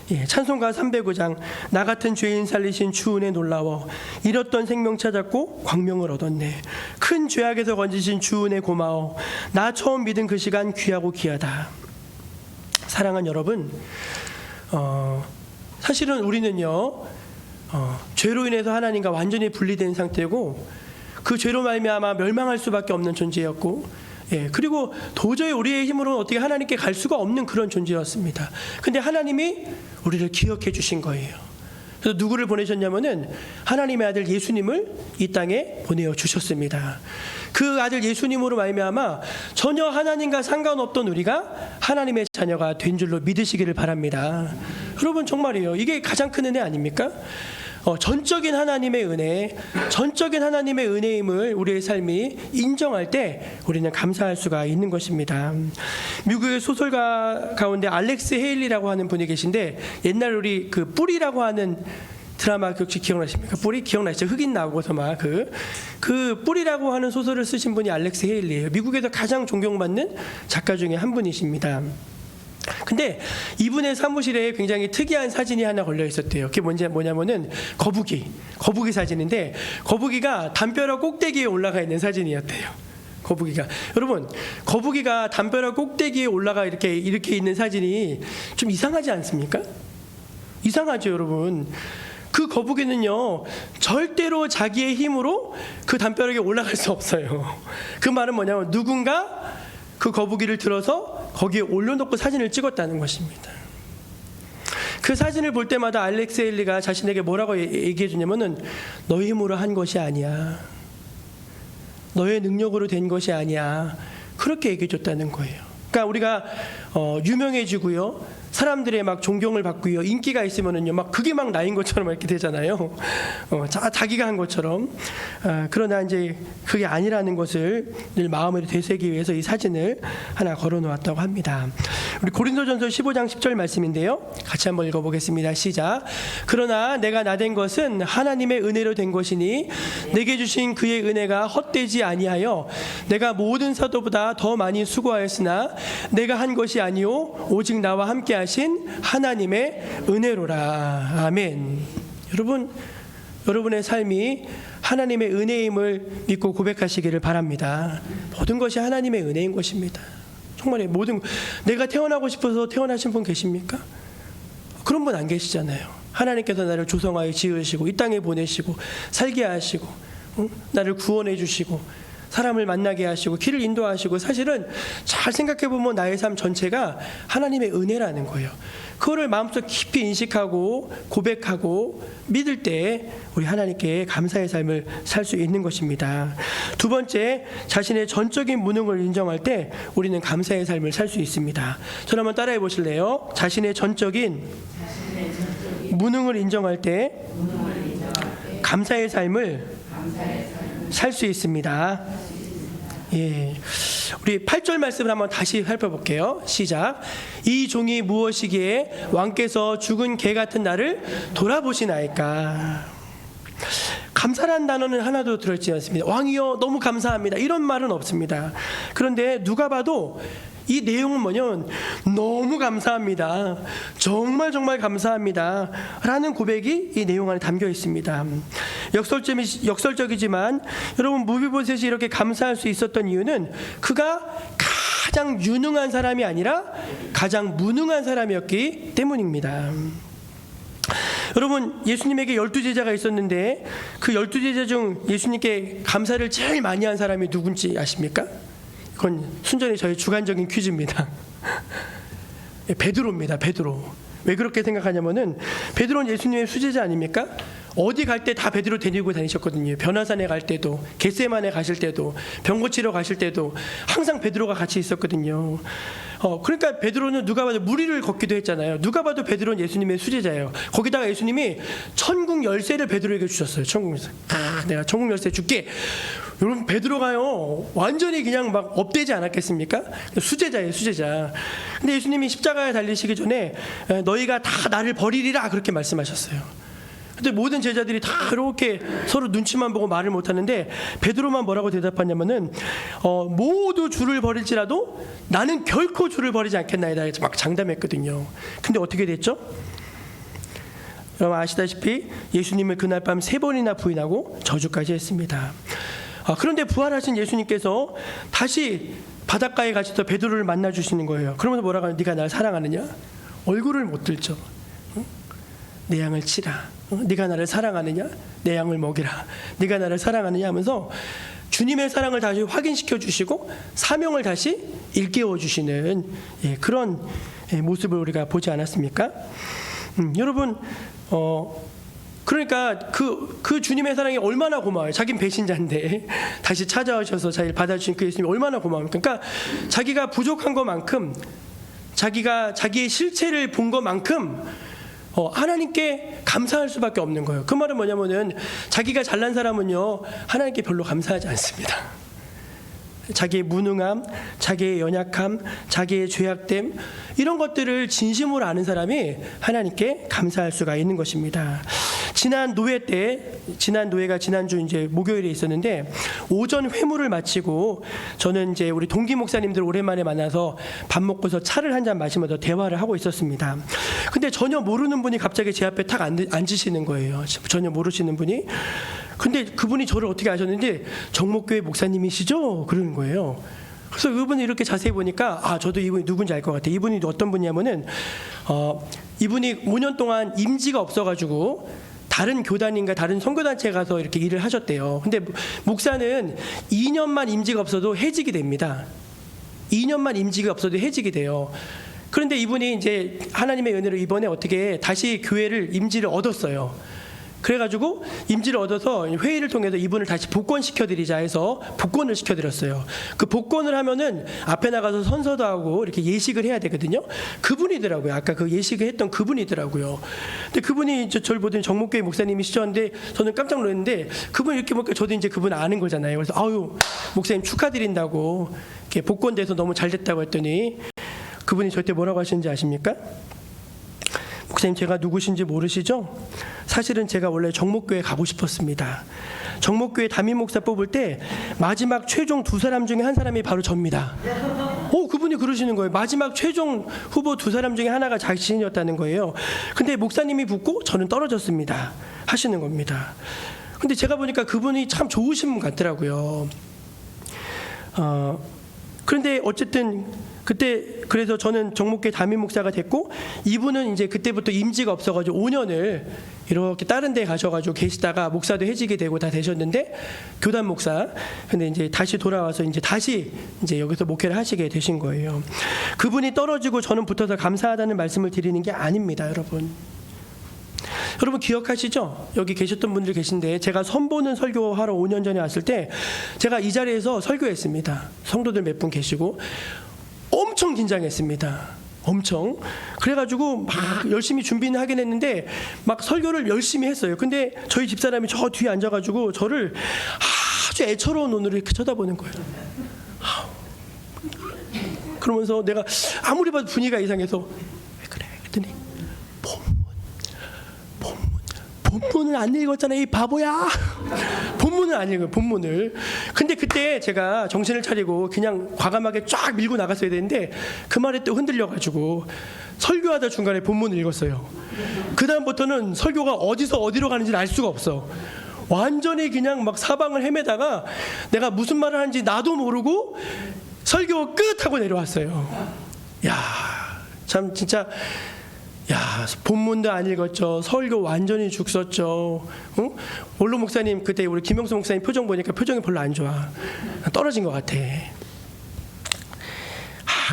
A: 예, 찬송가 309장 나 같은 죄인 살리신 주 은혜 놀라워 잃었던 생명 찾았고 광명을 얻었네. 큰 죄악에서 건지신 주 은혜 고마워. 나 처음 믿은 그 시간 귀하고 귀하다. 사랑하는 여러분, 사실은 우리는요 죄로 인해서 하나님과 완전히 분리된 상태고 그 죄로 말미암아 멸망할 수밖에 없는 존재였고, 예, 그리고 도저히 우리의 힘으로는 어떻게 하나님께 갈 수가 없는 그런 존재였습니다. 근데 하나님이 우리를 기억해 주신 거예요. 그래서 누구를 보내셨냐면은 하나님의 아들 예수님을 이 땅에 보내어 주셨습니다. 그 아들 예수님으로 말미암아 전혀 하나님과 상관없던 우리가 하나님의 자녀가 된 줄로 믿으시기를 바랍니다. 여러분, 정말이에요. 이게 가장 큰 은혜 아닙니까? 전적인 하나님의 은혜, 전적인 하나님의 은혜임을 우리의 삶이 인정할 때 우리는 감사할 수가 있는 것입니다. 미국의 소설가 가운데 알렉스 헤일리라고 하는 분이 계신데, 옛날 우리 그 뿌리라고 하는 드라마 혹시 기억나십니까? 뿌리 기억나시죠? 흑인 나오고서 막 그 뿌리라고 하는 소설을 쓰신 분이 알렉스 헤일리예요. 미국에서 가장 존경받는 작가 중에 한 분이십니다. 근데 이분의 사무실에 굉장히 특이한 사진이 하나 걸려 있었대요. 그게 뭐냐면은 거북이 사진인데, 거북이가 담벼락 꼭대기에 올라가 있는 사진이었대요. 거북이가, 여러분, 거북이가 담벼락 꼭대기에 올라가 이렇게 있는 사진이 좀 이상하지 않습니까? 이상하죠, 여러분. 그 거북이는요 절대로 자기의 힘으로 그 담벼락에 올라갈 수 없어요. 그 말은 뭐냐면 누군가 그 거북이를 들어서 거기에 올려놓고 사진을 찍었다는 것입니다. 그 사진을 볼 때마다 알렉스 헤일리가 자신에게 뭐라고 얘기해 주냐면은 너의 힘으로 한 것이 아니야, 너의 능력으로 된 것이 아니야, 그렇게 얘기해 줬다는 거예요. 그러니까 우리가 유명해지고요, 사람들의 막 존경을 받고요, 인기가 있으면은요 막 그게 막 나인 것처럼 이렇게 되잖아요. 자기가 한 것처럼. 그러나 이제 그게 아니라는 것을 늘 마음에 되새기 위해서 이 사진을 하나 걸어 놓았다고 합니다. 우리 고린도전서 15장 10절 말씀인데요, 같이 한번 읽어보겠습니다. 시작. 그러나 내가 나된 것은 하나님의 은혜로 된 것이니 내게 주신 그의 은혜가 헛되지 아니하여 내가 모든 사도보다 더 많이 수고하였으나 내가 한 것이 아니요 오직 나와 함께 하신 하나님의 은혜로라. 아멘. 여러분의 삶이 하나님의 은혜임을 믿고 고백하시기를 바랍니다. 모든 것이 하나님의 은혜인 것입니다. 정말 내가 태어나고 싶어서 태어나신 분 계십니까? 그런 분 안 계시잖아요. 하나님께서 나를 조성하여 지으시고 이 땅에 보내시고 살게 하시고 나를 구원해 주시고 사람을 만나게 하시고 길을 인도하시고, 사실은 잘 생각해보면 나의 삶 전체가 하나님의 은혜라는 거예요. 그거를 마음속 깊이 인식하고 고백하고 믿을 때 우리 하나님께 감사의 삶을 살 수 있는 것입니다. 두 번째, 자신의 전적인 무능을 인정할 때 우리는 감사의 삶을 살 수 있습니다. 저를 한번 따라해 보실래요? 자신의 전적인 무능을 인정할 때 감사의 삶을 살 수 있습니다. 예, 우리 8절 말씀을 한번 다시 살펴볼게요. 시작. 이 종이 무엇이기에 왕께서 죽은 개 같은 나를 돌아보시나이까. 감사란 단어는 하나도 들어있지 않습니다. 왕이여 너무 감사합니다, 이런 말은 없습니다. 그런데 누가 봐도 이 내용은 뭐냐면 너무 감사합니다, 정말 감사합니다 라는 고백이 이 내용 안에 담겨 있습니다. 역설적이지만 여러분, 무비보셋이 이렇게 감사할 수 있었던 이유는 그가 가장 유능한 사람이 아니라 가장 무능한 사람이었기 때문입니다. 여러분, 예수님에게 12제자가 있었는데 그 12제자 중 예수님께 감사를 제일 많이 한 사람이 누군지 아십니까? 그건 순전히 저희 주관적인 퀴즈입니다. 베드로입니다. 베드로. 왜 그렇게 생각하냐면은 베드로는 예수님의 수제자 아닙니까? 어디 갈 때 다 베드로 데리고 다니셨거든요. 변화산에 갈 때도, 겟세마네 가실 때도, 병 고치러 가실 때도 항상 베드로가 같이 있었거든요. 그러니까 베드로는 누가 봐도 무리를 걷기도 했잖아요. 누가 봐도 베드로는 예수님의 수제자예요. 거기다가 예수님이 천국 열쇠를 베드로에게 주셨어요. 천국 열쇠. 내가 천국 열쇠 줄게. 여러분, 베드로가요 완전히 그냥 막 업되지 않았겠습니까? 수제자예요, 수제자. 근데 예수님이 십자가에 달리시기 전에 너희가 다 나를 버리리라 그렇게 말씀하셨어요. 근데 모든 제자들이 다 이렇게 서로 눈치만 보고 말을 못하는데 베드로만 뭐라고 대답하냐면은 모두 주를 버릴지라도 나는 결코 주를 버리지 않겠나이다 해서 막 장담했거든요. 근데 어떻게 됐죠? 여러분 아시다시피 예수님을 그날 밤 3번이나 부인하고 저주까지 했습니다. 그런데 부활하신 예수님께서 다시 바닷가에 가셔서 베드로를 만나 주시는 거예요. 그러면서 뭐라고 하냐? 네가 나를 사랑하느냐? 얼굴을 못 들죠. 내 양을 치라. 네가 나를 사랑하느냐? 내 양을 먹이라. 네가 나를 사랑하느냐 하면서 주님의 사랑을 다시 확인시켜 주시고 사명을 다시 일깨워 주시는 그런 모습을 우리가 보지 않았습니까? 여러분 그러니까 그 주님의 사랑이 얼마나 고마워요. 자긴 배신자인데 다시 찾아오셔서 자기를 받아주신 그 예수님이 얼마나 고마워요. 그러니까 자기가 부족한 것만큼 자기가 자기의 실체를 본 것만큼 하나님께 감사할 수밖에 없는 거예요. 그 말은 뭐냐면은 자기가 잘난 사람은요 하나님께 별로 감사하지 않습니다. 자기의 무능함, 자기의 연약함, 자기의 죄악됨 이런 것들을 진심으로 아는 사람이 하나님께 감사할 수가 있는 것입니다. 지난 노회가 지난주 이제 목요일에 있었는데 오전 회무를 마치고 저는 이제 우리 동기 목사님들 오랜만에 만나서 밥 먹고서 차를 한 잔 마시면서 대화를 하고 있었습니다. 근데 전혀 모르는 분이 갑자기 제 앞에 탁 앉으시는 거예요. 전혀 모르시는 분이. 근데 그분이 저를 어떻게 아셨는지 정목교회 목사님이시죠? 그러는 거예요. 그래서 그분이 이렇게 자세히 보니까 저도 이분이 누군지 알 것 같아요. 이분이 어떤 분이냐면은 이분이 5년 동안 임지가 없어가지고 다른 교단인가 다른 선교단체에 가서 이렇게 일을 하셨대요. 근데 목사는 2년만 임지가 없어도 해직이 됩니다. 2년만 임지가 없어도 해직이 돼요. 그런데 이분이 이제 하나님의 은혜로 이번에 어떻게 다시 교회를 임지를 얻었어요. 그래가지고 임지를 얻어서 회의를 통해서 이분을 다시 복권시켜드리자 해서 복권을 시켜드렸어요. 그 복권을 하면은 앞에 나가서 선서도 하고 이렇게 예식을 해야 되거든요. 그분이더라고요. 아까 그 예식을 했던 그분이더라고요. 근데 그분이 저를 보더니 정목교회 목사님이시셨는데 저는 깜짝 놀랐는데 그분 이렇게 보니까 저도 이제 그분 아는 거잖아요. 그래서 목사님 축하드린다고 이렇게 복권 돼서 너무 잘 됐다고 했더니 그분이 저한테 뭐라고 하시는지 아십니까? 목사님 제가 누구신지 모르시죠? 사실은 제가 원래 정목교회 가고 싶었습니다. 정목교회 담임 목사 뽑을 때 마지막 최종 2사람 중에 한 사람이 바로 접니다. 그분이 그러시는 거예요. 마지막 최종 후보 2사람 중에 하나가 자신이었다는 거예요. 근데 목사님이 붙고 저는 떨어졌습니다. 하시는 겁니다. 근데 제가 보니까 그분이 참 좋으신 분 같더라고요. 그런데 어쨌든 그때 그래서 저는 정목교회 담임 목사가 됐고 이분은 이제 그때부터 임지가 없어가지고 5년을 이렇게 다른 데 가셔가지고 계시다가 목사도 해지게 되고 다 되셨는데 교단 목사 근데 이제 다시 돌아와서 이제 다시 이제 여기서 목회를 하시게 되신 거예요. 그분이 떨어지고 저는 붙어서 감사하다는 말씀을 드리는 게 아닙니다, 여러분. 여러분 기억하시죠? 여기 계셨던 분들 계신데 제가 선보는 설교하러 5년 전에 왔을 때 제가 이 자리에서 설교했습니다. 성도들 몇 분 계시고 엄청 긴장했습니다. 엄청. 그래가지고 막 열심히 준비는 하긴 했는데 막 설교를 열심히 했어요. 근데 저희 집사람이 저 뒤에 앉아가지고 저를 아주 애처로운 눈으로 이렇게 쳐다보는 거예요. 그러면서 내가 아무리 봐도 분위기가 이상해서 왜 그래? 그랬더니 본문을 안 읽었잖아 이 바보야. 본문을 안 읽어요. 본문을. 근데 그때 제가 정신을 차리고 그냥 과감하게 쫙 밀고 나갔어야 되는데 그 말에 또 흔들려가지고 설교하다 중간에 본문을 읽었어요. 그 다음부터는 설교가 어디서 어디로 가는지를 알 수가 없어. 완전히 그냥 막 사방을 헤매다가 내가 무슨 말을 하는지 나도 모르고 설교 끝 하고 내려왔어요. 참 진짜 본문도 안 읽었죠. 설교 완전히 죽 썼죠. 원로 목사님 그때 우리 김영수 목사님 표정 보니까 표정이 별로 안 좋아. 떨어진 것 같아.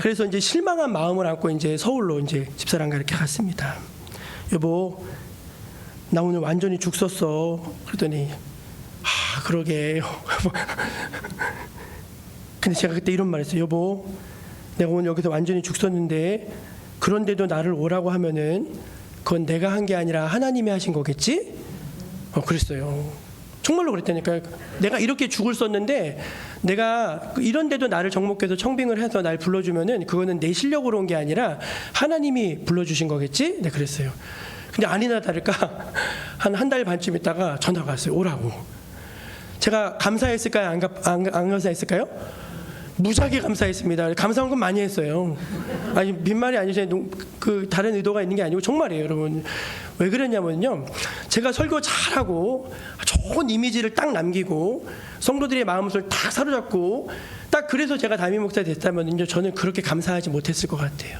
A: 그래서 이제 실망한 마음을 안고 이제 서울로 이제 집사람과 이렇게 갔습니다. 여보, 나 오늘 완전히 죽 썼어. 그러더니 그러게. 근데 제가 그때 이런 말했어요. 여보, 내가 오늘 여기서 완전히 죽 썼는데 그런데도 나를 오라고 하면은 그건 내가 한 게 아니라 하나님이 하신 거겠지? 그랬어요. 정말로 그랬다니까요. 내가 이렇게 죽을 썼는데 내가 이런데도 나를 정목해서 청빙을 해서 날 불러주면은 그거는 내 실력으로 온 게 아니라 하나님이 불러주신 거겠지? 네, 그랬어요. 근데 아니나 다를까 한 달 반쯤 있다가 전화가 왔어요. 오라고. 제가 감사했을까요? 안 감사했을까요? 무지하게 감사했습니다. 감사한 건 많이 했어요. 아니 빈말이 아니죠. 그 다른 의도가 있는 게 아니고 정말이에요, 여러분. 왜 그랬냐면요, 제가 설교 잘하고 좋은 이미지를 딱 남기고 성도들의 마음을 딱 사로잡고 딱 그래서 제가 담임 목사 됐다면요, 저는 그렇게 감사하지 못했을 것 같아요.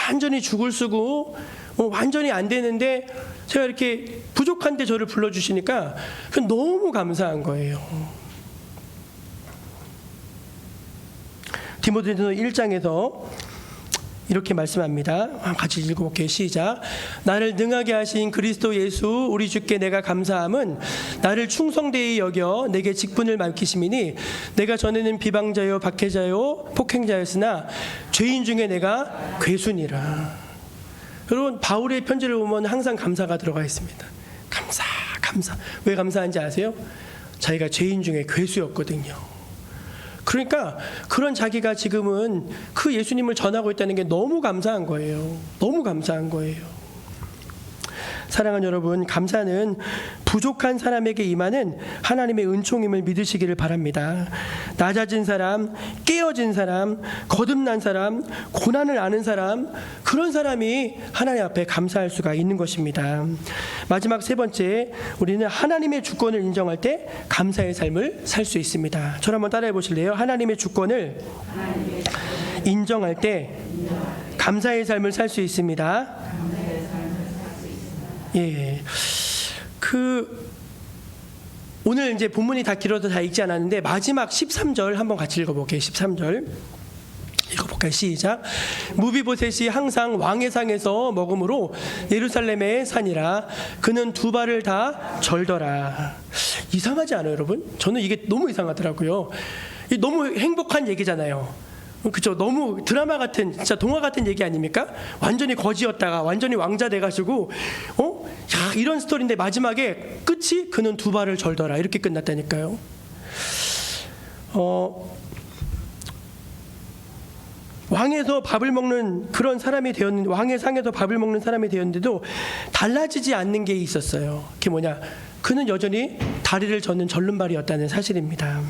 A: 완전히 죽을 쓰고 완전히 안 되는데 제가 이렇게 부족한데 저를 불러주시니까 너무 감사한 거예요. 디모데전서 1장에서 이렇게 말씀합니다. 같이 읽어볼게요. 시작. 나를 능하게 하신 그리스도 예수 우리 주께 내가 감사함은 나를 충성되이 여겨 내게 직분을 맡기심이니 내가 전에는 비방자요 박해자요 폭행자였으나 죄인 중에 내가 괴순이라. 여러분, 바울의 편지를 보면 항상 감사가 들어가 있습니다. 감사. 왜 감사한지 아세요? 자기가 죄인 중에 괴수였거든요. 그러니까 그런 자기가 지금은 그 예수님을 전하고 있다는 게 너무 감사한 거예요. 너무 감사한 거예요. 사랑하는 여러분, 감사는 부족한 사람에게 임하는 하나님의 은총임을 믿으시기를 바랍니다. 낮아진 사람, 깨어진 사람, 거듭난 사람, 고난을 아는 사람, 그런 사람이 하나님 앞에 감사할 수가 있는 것입니다. 마지막 세 번째, 우리는 하나님의 주권을 인정할 때 감사의 삶을 살 수 있습니다. 저를 한번 따라해 보실래요? 하나님의 주권을 인정할 때 감사의 삶을 살 수 있습니다. 예, 오늘 이제 본문이 다 길어서 다 읽지 않았는데 마지막 13절 한번 같이 읽어볼게요. 13절 읽어볼까요? 시작. 무비보셋이 항상 왕의 상에서 먹음으로 예루살렘에 사니라. 그는 두 발을 다 절더라. 이상하지 않아요, 여러분? 저는 이게 너무 이상하더라고요. 너무 행복한 얘기잖아요. 그죠? 너무 드라마 같은, 진짜 동화 같은 얘기 아닙니까? 완전히 거지였다가 완전히 왕자 돼가지고 야, 이런 스토리인데 마지막에 끝이 그는 두 발을 절더라 이렇게 끝났다니까요. 왕에서 밥을 먹는 그런 사람이 되었는데, 왕의 상에서 밥을 먹는 사람이 되었는데도 달라지지 않는 게 있었어요. 그게 뭐냐? 그는 여전히 다리를 젓는 절름발이었다는 사실입니다.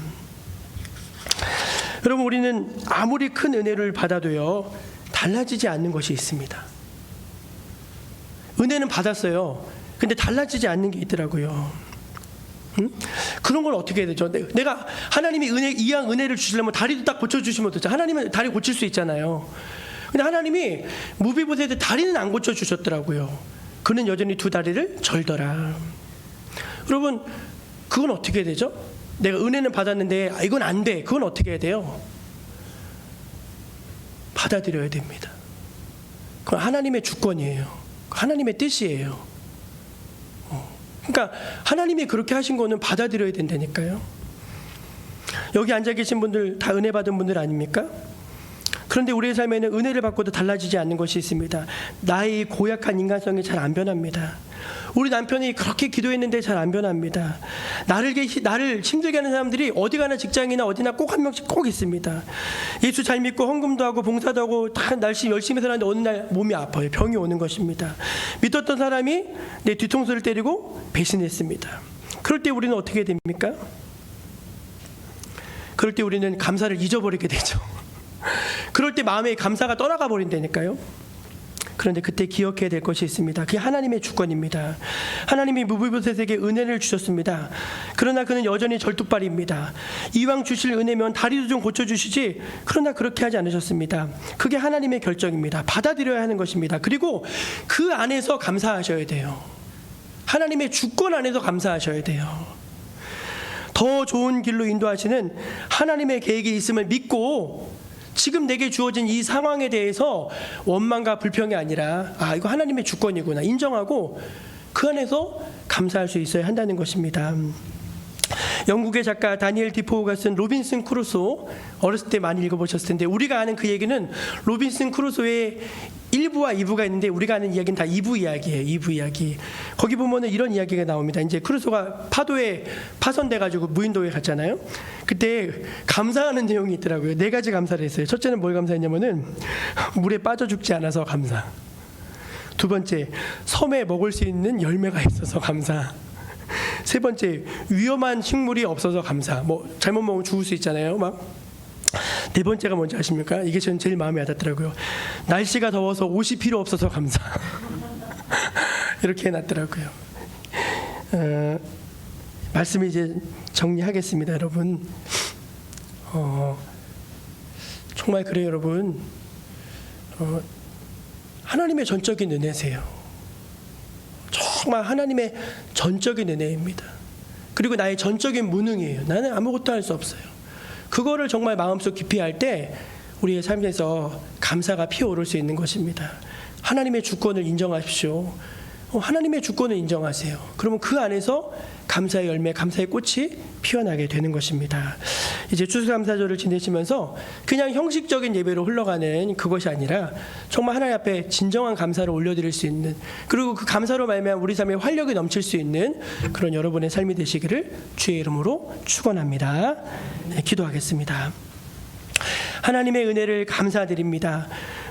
A: 여러분, 우리는 아무리 큰 은혜를 받아도요, 달라지지 않는 것이 있습니다. 은혜는 받았어요. 근데 달라지지 않는 게 있더라고요. 그런 걸 어떻게 해야 되죠? 내가 하나님이 이왕 은혜를 주시려면 다리도 딱 고쳐주시면 어쩌죠? 하나님은 다리 고칠 수 있잖아요. 근데 하나님이 무비보셋의 다리는 안 고쳐주셨더라고요. 그는 여전히 두 다리를 절더라. 여러분, 그건 어떻게 해야 되죠? 내가 은혜는 받았는데 이건 안 돼. 그건 어떻게 해야 돼요? 받아들여야 됩니다. 그건 하나님의 주권이에요. 하나님의 뜻이에요. 그러니까 하나님이 그렇게 하신 거는 받아들여야 된다니까요. 여기 앉아 계신 분들 다 은혜 받은 분들 아닙니까? 그런데 우리의 삶에는 은혜를 받고도 달라지지 않는 것이 있습니다. 나의 고약한 인간성이 잘 안 변합니다. 우리 남편이 그렇게 기도했는데 잘 안 변합니다. 나를 힘들게 하는 사람들이 어디 가나 직장이나 어디나 꼭 한 명씩 꼭 있습니다. 예수 잘 믿고 헌금도 하고 봉사도 하고 다 열심히 살았는데 어느 날 몸이 아파요. 병이 오는 것입니다. 믿었던 사람이 내 뒤통수를 때리고 배신했습니다. 그럴 때 우리는 어떻게 됩니까? 그럴 때 우리는 감사를 잊어버리게 되죠. 그럴 때 마음의 감사가 떠나가 버린다니까요. 그런데 그때 기억해야 될 것이 있습니다. 그게 하나님의 주권입니다. 하나님이 무비보셋에게 은혜를 주셨습니다. 그러나 그는 여전히 절뚝발입니다. 이왕 주실 은혜면 다리도 좀 고쳐주시지. 그러나 그렇게 하지 않으셨습니다. 그게 하나님의 결정입니다. 받아들여야 하는 것입니다. 그리고 그 안에서 감사하셔야 돼요. 하나님의 주권 안에서 감사하셔야 돼요. 더 좋은 길로 인도하시는 하나님의 계획이 있음을 믿고 지금 내게 주어진 이 상황에 대해서 원망과 불평이 아니라 이거 하나님의 주권이구나 인정하고 그 안에서 감사할 수 있어야 한다는 것입니다. 영국의 작가 다니엘 디포우가 쓴 로빈슨 크루소, 어렸을 때 많이 읽어보셨을 텐데 우리가 아는 그 얘기는 로빈슨 크루소의 1부와 2부가 있는데 우리가 아는 이야기는 다 2부 이야기예요. 2부 이야기. 거기 보면은 이런 이야기가 나옵니다. 이제 크루소가 파도에 파손돼가지고 무인도에 갔잖아요. 그때 감사하는 내용이 있더라고요. 4가지 감사를 했어요. 첫째는 뭘 감사했냐면은 물에 빠져 죽지 않아서 감사. 두 번째, 섬에 먹을 수 있는 열매가 있어서 감사. 세 번째, 위험한 식물이 없어서 감사. 뭐 잘못 먹으면 죽을 수 있잖아요. 막. 네 번째가 뭔지 아십니까? 이게 저는 제일 마음에 와닿더라고요. 날씨가 더워서 옷이 필요 없어서 감사. 이렇게 해놨더라고요. 말씀을 이제 정리하겠습니다, 여러분. 정말 그래요, 여러분. 하나님의 전적인 은혜세요. 정말 하나님의 전적인 은혜입니다. 그리고 나의 전적인 무능이에요. 나는 아무것도 할 수 없어요. 그거를 정말 마음속 깊이 할 때 우리의 삶에서 감사가 피어오를 수 있는 것입니다. 하나님의 주권을 인정하십시오. 하나님의 주권을 인정하세요. 그러면 그 안에서 감사의 열매, 감사의 꽃이 피어나게 되는 것입니다. 이제 추수감사절을 지내시면서 그냥 형식적인 예배로 흘러가는 그것이 아니라 정말 하나님 앞에 진정한 감사를 올려드릴 수 있는, 그리고 그 감사로 말미암아 우리 삶에 활력이 넘칠 수 있는 그런 여러분의 삶이 되시기를 주의 이름으로 축원합니다. 네, 기도하겠습니다. 하나님의 은혜를 감사드립니다.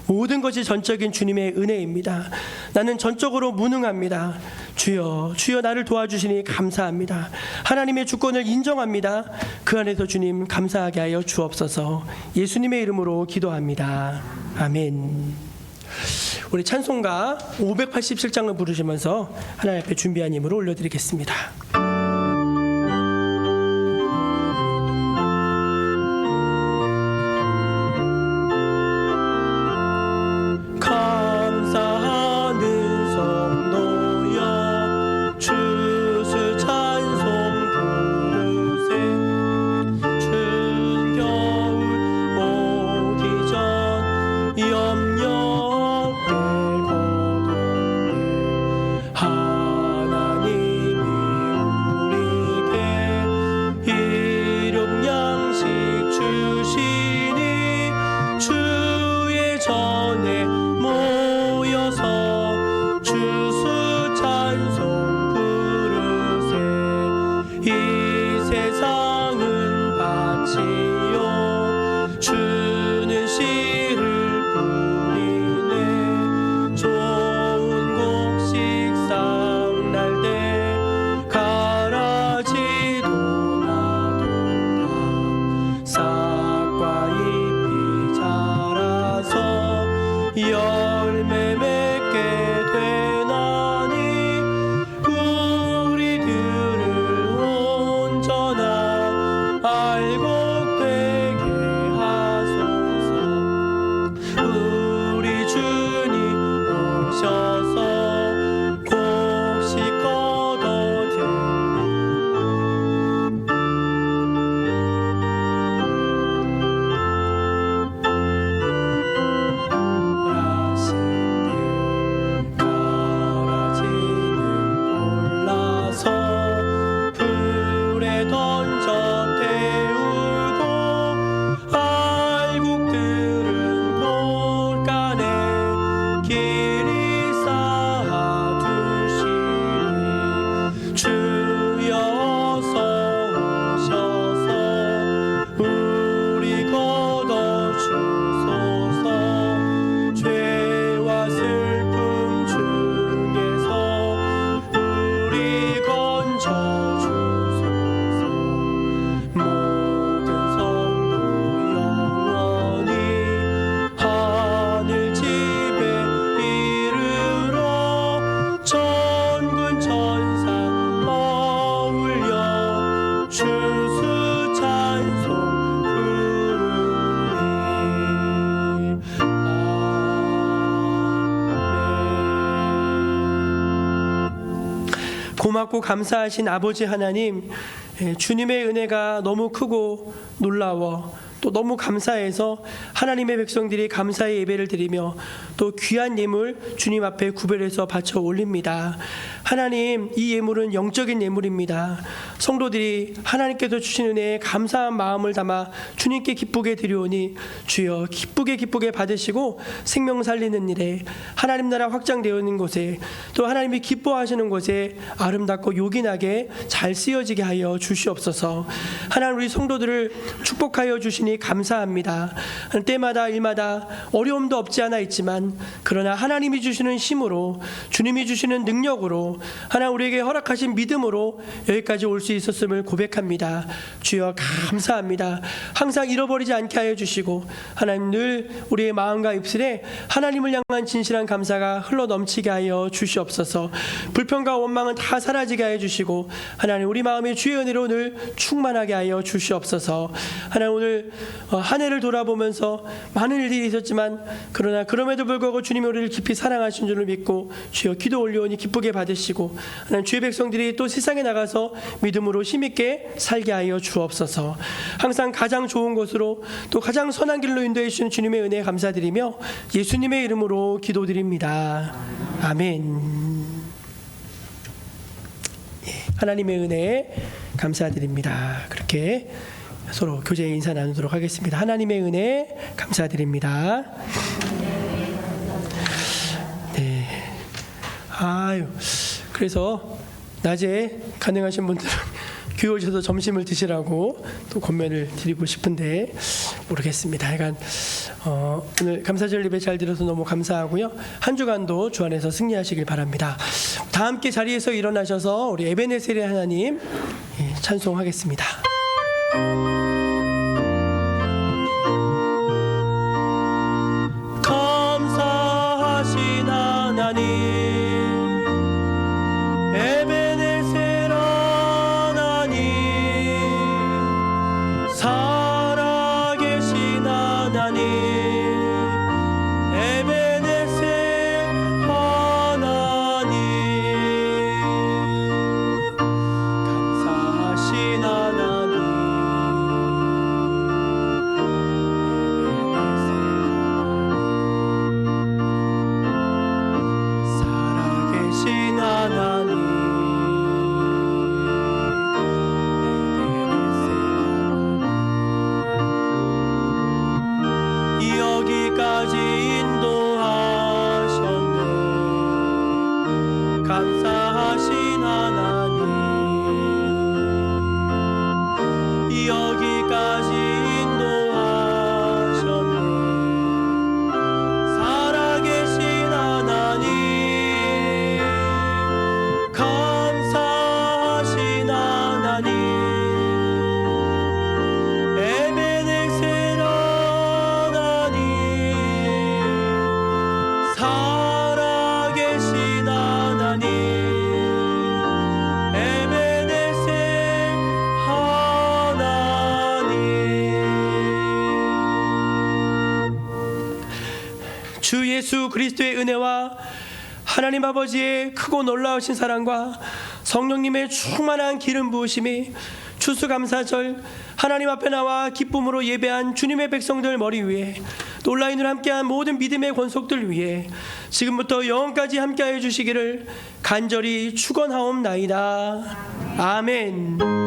A: 모든 것이 전적인 주님의 은혜입니다. 나는 전적으로 무능합니다. 주여, 주여 나를 도와주시니 감사합니다. 하나님의 주권을 인정합니다. 그 안에서 주님 감사하게 하여 주옵소서. 예수님의 이름으로 기도합니다. 아멘. 우리 찬송가 587장을 부르시면서 하나님 앞에 준비한 힘으로 올려드리겠습니다. 고맙고 감사하신 아버지 하나님, 주님의 은혜가 너무 크고 놀라워 또 너무 감사해서 하나님의 백성들이 감사의 예배를 드리며 또 귀한 예물 주님 앞에 구별해서 바쳐 올립니다. 하나님, 이 예물은 영적인 예물입니다. 성도들이 하나님께서 주신 은혜에 감사한 마음을 담아 주님께 기쁘게 드리오니 주여 기쁘게 받으시고 생명 살리는 일에, 하나님 나라 확장되어있는 곳에, 또 하나님이 기뻐하시는 곳에 아름답고 요긴하게 잘 쓰여지게 하여 주시옵소서. 하나님, 우리 성도들을 축복하여 주시니 주시니 감사합니다. 때마다 일마다 어려움도 없지 않아 있지만 그러나 하나님이 주시는 힘으로 주님이 주시는 능력으로 하나님 우리에게 허락하신 믿음으로 여기까지 올 수 있었음을 고백합니다. 주여 감사합니다. 항상 잃어버리지 않게 하여 주시고 하나님 늘 우리의 마음과 입술에 하나님을 향한 진실한 감사가 흘러 넘치게 하여 주시옵소서. 불평과 원망은 다 사라지게 하여 주시고 하나님 우리 마음이 주의 은혜로 늘 충만하게 하여 주시옵소서. 하나님 오늘 한 해를 돌아보면서 많은 일들이 있었지만 그러나 그럼에도 불구하고 주님이 우리를 깊이 사랑하신 줄을 믿고 주여 기도 올려오니 기쁘게 받으시고 하나님 주의 백성들이 또 세상에 나가서 믿음으로 힘있게 살게 하여 주옵소서. 항상 가장 좋은 곳으로 또 가장 선한 길로 인도해 주시는 주님의 은혜에 감사드리며 예수님의 이름으로 기도드립니다. 아멘. 하나님의 은혜에 감사드립니다. 그렇게 서로 교제 인사 나누도록 하겠습니다. 하나님의 은혜에 감사드립니다. 네. 그래서 낮에 가능하신 분들은 교회 오셔서 점심을 드시라고 또 권면을 드리고 싶은데 모르겠습니다. 하여간 오늘 감사절 예배 잘 드려서 너무 감사하고요. 한 주간도 주 안에서 승리하시길 바랍니다. 다 함께 자리에서 일어나셔서 우리 에베네셀의 하나님 찬송하겠습니다. 감사하신 하나님 에베네셀 하나님 살아계신 하나님 에베네셀 하나님 감사하신 하나님 살아계신 하나님 여기까지 인도하셨네. 감사하신 하나님 여기까지 인도하셨네. 살아계신 하나님 감사하신 하나님 에베네셀 하나님 살아계신 하나님 에베네셀 하나님 주 예수 그리스도의 은혜와 하나님 아버지의 크고 놀라우신 사랑과 성령님의 충만한 기름 부으심이 추수감사절 하나님 앞에 나와 기쁨으로 예배한 주님의 백성들 머리 위에 또 온라인으로 함께한 모든 믿음의 권속들 위에 지금부터 영원까지 함께하여 주시기를 간절히 축원하옵나이다. 아멘.